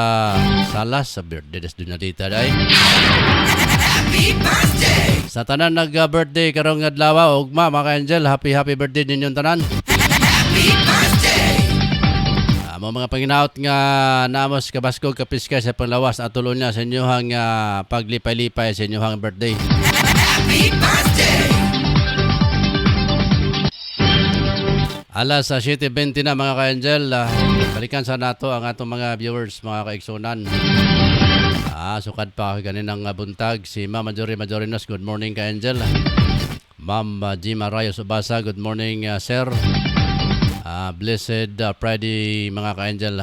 Salas sa birthday des Dunya Lita day. Happy birthday! Sa tanan nag-birthday karong adlaw ugma mga ka-Angel, happy birthday ninyong tanan. Happy birthday! Mo mga panginaot nga naamos kabaskog kapiska sa panglawas at tulo niya sa inyohang paglipay-lipay sa inyohang birthday. Happy birthday! Alas 7:20 na mga ka-Angel, balikan sa nato ang atong mga viewers, mga kaigsunan. Sukad pa ganinang buntag si Ma'am Majorinos. Good morning ka-Angel. Ma'am Jima Rayos Ubasa, good morning sir. Blessed Friday mga ka-Angel.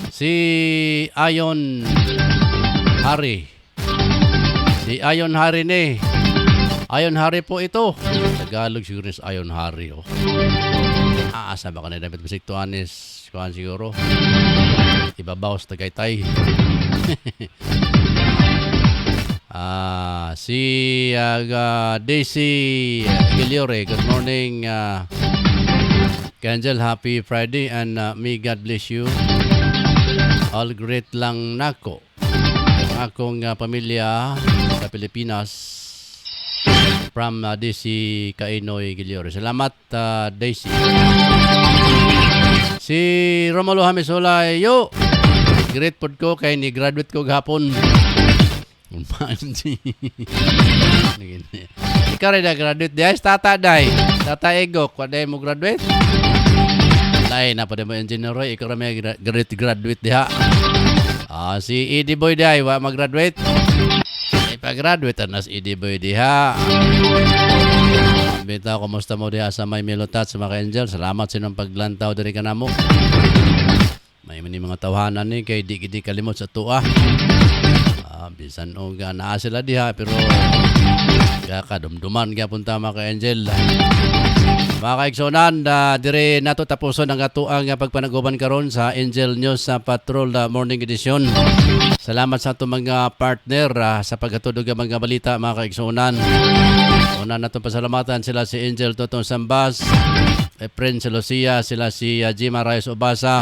Si Ayon Hari. Si Ayon Hari ni. Ayon Hari po ito. Tagalog siguro ni Ayon Hari. Oh. Asa ba ka na dapat bisik tuanis kuhan siguro. Ibabaw sa Tagaytay. Si Daisy Giliore, good morning. Angel, happy Friday and may God bless you. All great lang nako. Ang akong pamilya sa Pilipinas from Daisy Kainoy Giliore. Salamat Daisy. Si Romulo Hamisolay, yo! Great pod ko kay ni graduate ko gahapon. Ikaw rin na graduate diay, tata day. Tata Ego, kwa day mo graduate? Lain na pa mo engineer Roy, ikaw rin may graduate diha. Si Eddie Boy day, wa mag-graduate? Ipa-graduate na si Eddie Boy diha. Bita, kumusta mo diha sa may Melotat sa mga Angel? Salamat sinong paglantaw dari ka na mo. May mga tawanan ni kay di kalimot sa tuwa. Bisan o naa sila diha pero kadumduman kaya punta mga Angel. Mga kaigsonan, dire nato tapuson ang atuang pagpanaguban karon sa Angel News sa Patrol Morning Edition. Salamat sa itong mga partner sa paghatudog ng mga balita mga kaigsonan. Una natong pasalamatan sila si Angel Totong Sambas, Prince Lucia, sila si Jima Reyes Obasa,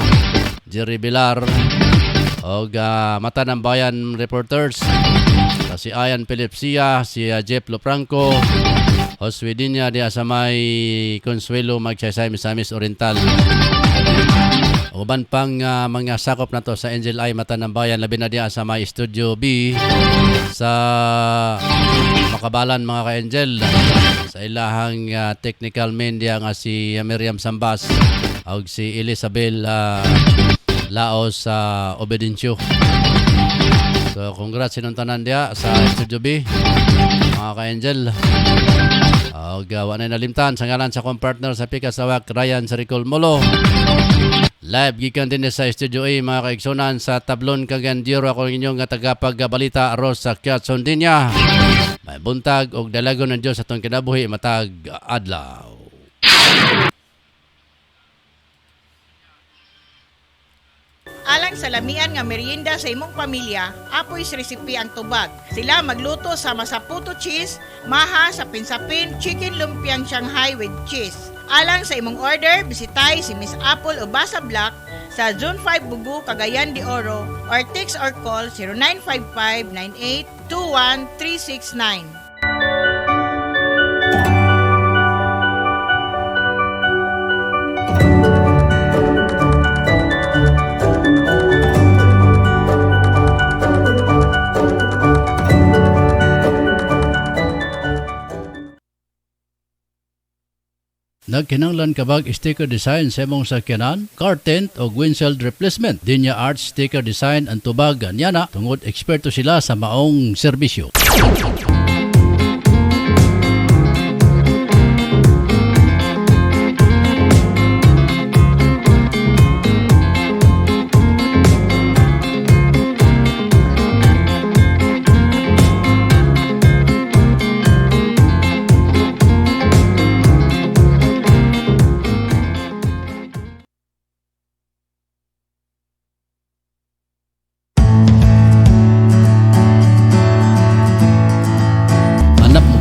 Jerry Bilar, o Mata ng Bayan Reporters, si Ayan Pilipsia, si Jeff Lopranco, Oswidinya di Asamay Consuelo Magsaysay Misamis Oriental. Uban pang mga sakop na to sa Angel Eye Mata ng Bayan, labi na di Asamay Studio B sa Makabalan mga ka-Angel. Sa ilahang technical media nga si Miriam Sambas o si Elizabeth Laos sa Obedencio. So congrats sinong tanan dia sa Studio B mga ka-Angel. Gawa na nalimtan sa ngalan sa kong partner sa Pikas Lawak, Ryan Saricol Molo. Live gikan din sa Studio A mga kaigsonan sa Tablon Cagayan-de-Oro. Ako inyong tagapagbalita Aros sa Quezon Dinya. May buntag og dalagon ng Dios atong kinabuhi matag adlaw. Alang sa lamian nga merienda sa imong pamilya, apoy sa resipi ang tubag. Sila magluto sa masaputo cheese, maha sa pinsapin, chicken lumpiang Shanghai with cheese. Alang sa imong order, bisitay si Miss Apple Obasa Black sa Zone 5 Bugu, Cagayan de Oro or text or call 0955-9821-369. Nagkinanglan kabag sticker design sa imong sakyanan, car tent o windshield replacement. Dinya Arts Sticker Design ang tubag anyana tungod eksperto sila sa maong serbisyo.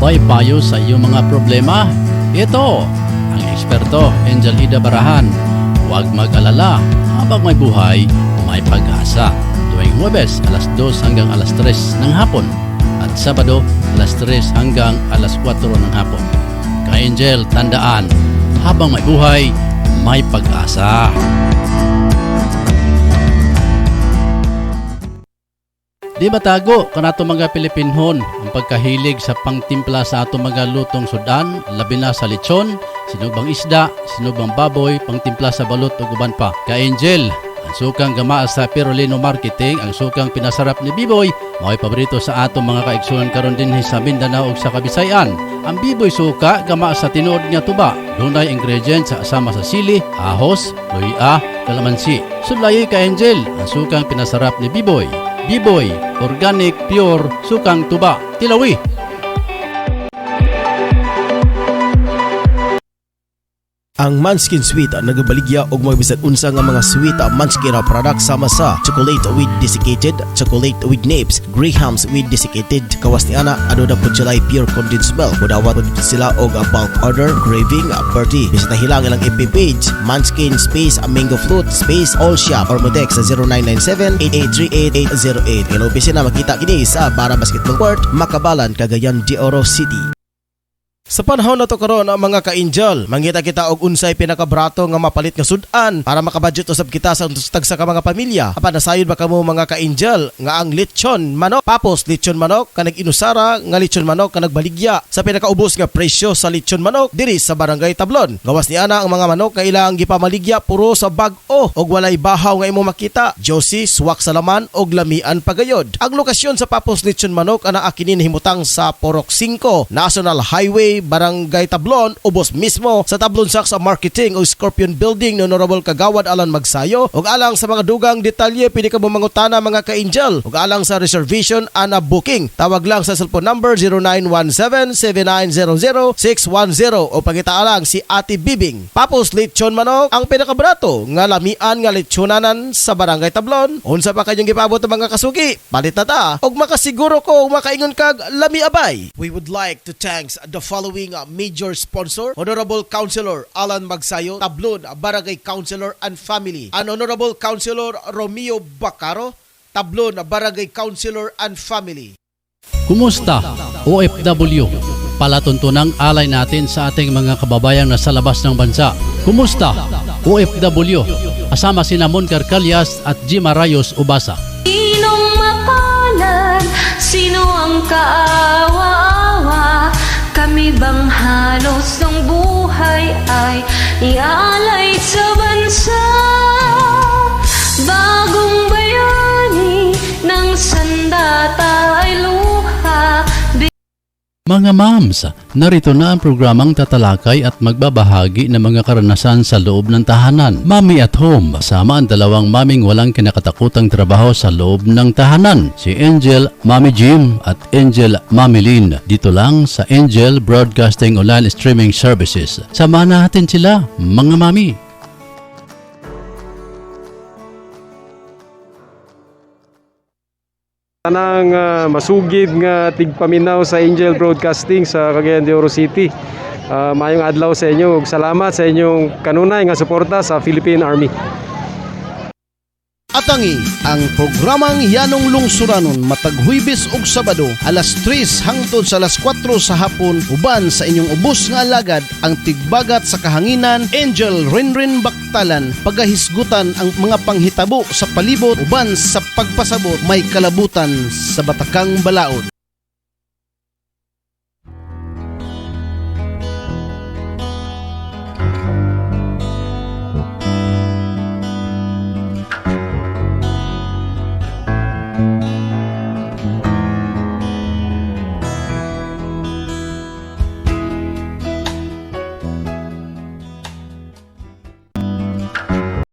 May payo sa iyong mga problema? Ito, ang eksperto, Angel Ida Barahan. Huwag mag-alala, habang may buhay, may pag-asa. Tuwing Huwebes, alas 2 hanggang alas 3 ng hapon. At Sabado, alas 3 hanggang alas 4 ng hapon. Ka-Angel, tandaan, habang may buhay, may pag-asa. Di ba tago kanato mga Pilipinhon ang pagkahilig sa pangtimpla sa ato mga lutong sudan, labi na sa lechon, sinubang isda, sinubang baboy, pangtimpla sa balot ug uban pa. Ka-Angel, ang sukang gamaa sa Pirolino Marketing, ang sukang pinasarap ni Biboy, mao'y paborito sa ato mga kaigsunan karon dinhi sa Mindanao ug sa Kabisayan. Ang Biboy suka gamaa sa tinuod nga tuba, dunay ingredients sa asama sa sili, ahos, luya, kalamansi. Sudlayi Ka-Angel, ang sukang pinasarap ni Biboy. Biboy, organic, pure, sukang tuba, Tilawi. Ang Manskin Sweet nagabaligya og mga bisan unsa nga mga sweet Manskin product sama sa chocolate with desiccated, chocolate with nibs, grahams with desiccated. Kawas ni ana ano na pud sila pure condensed milk. Mudawat pud sila og bulk order, craving, party. Bisita hilang ilang FB page Manskin space mango fruit space all shop or modex sa 0997-8838-808. Kaya opisina makita kini sa Bara Basketball Court, Makabalan, Cagayan de Oro City. Sa panahon na to karon mga ka-angel, mangita kita og unsay pinakabrato nga mapalit nga sudan para makabudget usab kita sa tagsa ka mga pamilya. Apan nasayod ba kamo mga ka-angel nga ang lechon manok, papos lechon manok kanag inusara nga lechon manok kanag baligya sa pinakaubos nga presyo sa lechon manok diri sa Barangay Tablon. Gawas ni ana ang mga manok nga ilang gipamaligya puro sa bag-o og walay bahaw nga imo makita. Josie, suwak sa laman og lamian pagayod. Ang lokasyon sa papos lechon manok ana akinin himutang sa Porok 5 National Highway Barangay Tablon, ubos mismo sa Tablon Saks Marketing o Scorpion Building ni Honorable Kagawad Alan Magsayo. Ug alang sa mga dugang detalye pwede ka mo mangutana mga ka-angel. Ug alang sa reservation ana booking, tawag lang sa cellphone number 0917-7900-610 o pangitaalang si Ate Bibing. Papos lechon manok ang pinakabrato nga lamian nga lechonanan sa Barangay Tablon. Unsa pa kanyang gipabot ang mga kasugi? Palit na ta og makasiguro ko makaingon kag lami abay. We would like to thanks the following major sponsor, Honorable Councilor Alan Magsayo, Tablon Barangay Councilor and Family, and Honorable Councilor Romeo Bacaro, Tablon Barangay Councilor and Family. Kumusta OFW? Palatuntunang alay natin sa ating mga kababayang nasa labas ng bansa. Kumusta OFW? Asama sina Mon Carcalias at Jim Arayos Ubasa. Sinong mapalad? Sino ang kaawa-awa? Kami bang halos ng buhay ay ialay sa bansa? Bagong bayani ng sandata ay luha. Mga moms, narito na ang programang tatalakay at magbabahagi ng mga karanasan sa loob ng tahanan. Mommy at Home, kasama ang dalawang maming walang kinakatakutang trabaho sa loob ng tahanan. Si Angel Mommy Jim at Angel Mommy Lynn. Dito lang sa Angel Broadcasting Online Streaming Services. Samahan natin sila, mga mami. Tanang masugid nga tigpaminaw sa Angel Broadcasting sa Cagayan de Oro City. Mayong adlaw sa inyo ug salamat sa inyong kanunay nga suporta sa Philippine Army. Atangi ang programang Yanong Lungsuranon matag Huwebes ug Sabado alas 3 hangtod sa alas 4 sa hapon uban sa inyong ubos nga alagad ang tigbagat sa kahanginan Angel Renren Baktalan pagahisgutan ang mga panghitabo sa palibot uban sa pagpasabot may kalabutan sa Batakang Balaod.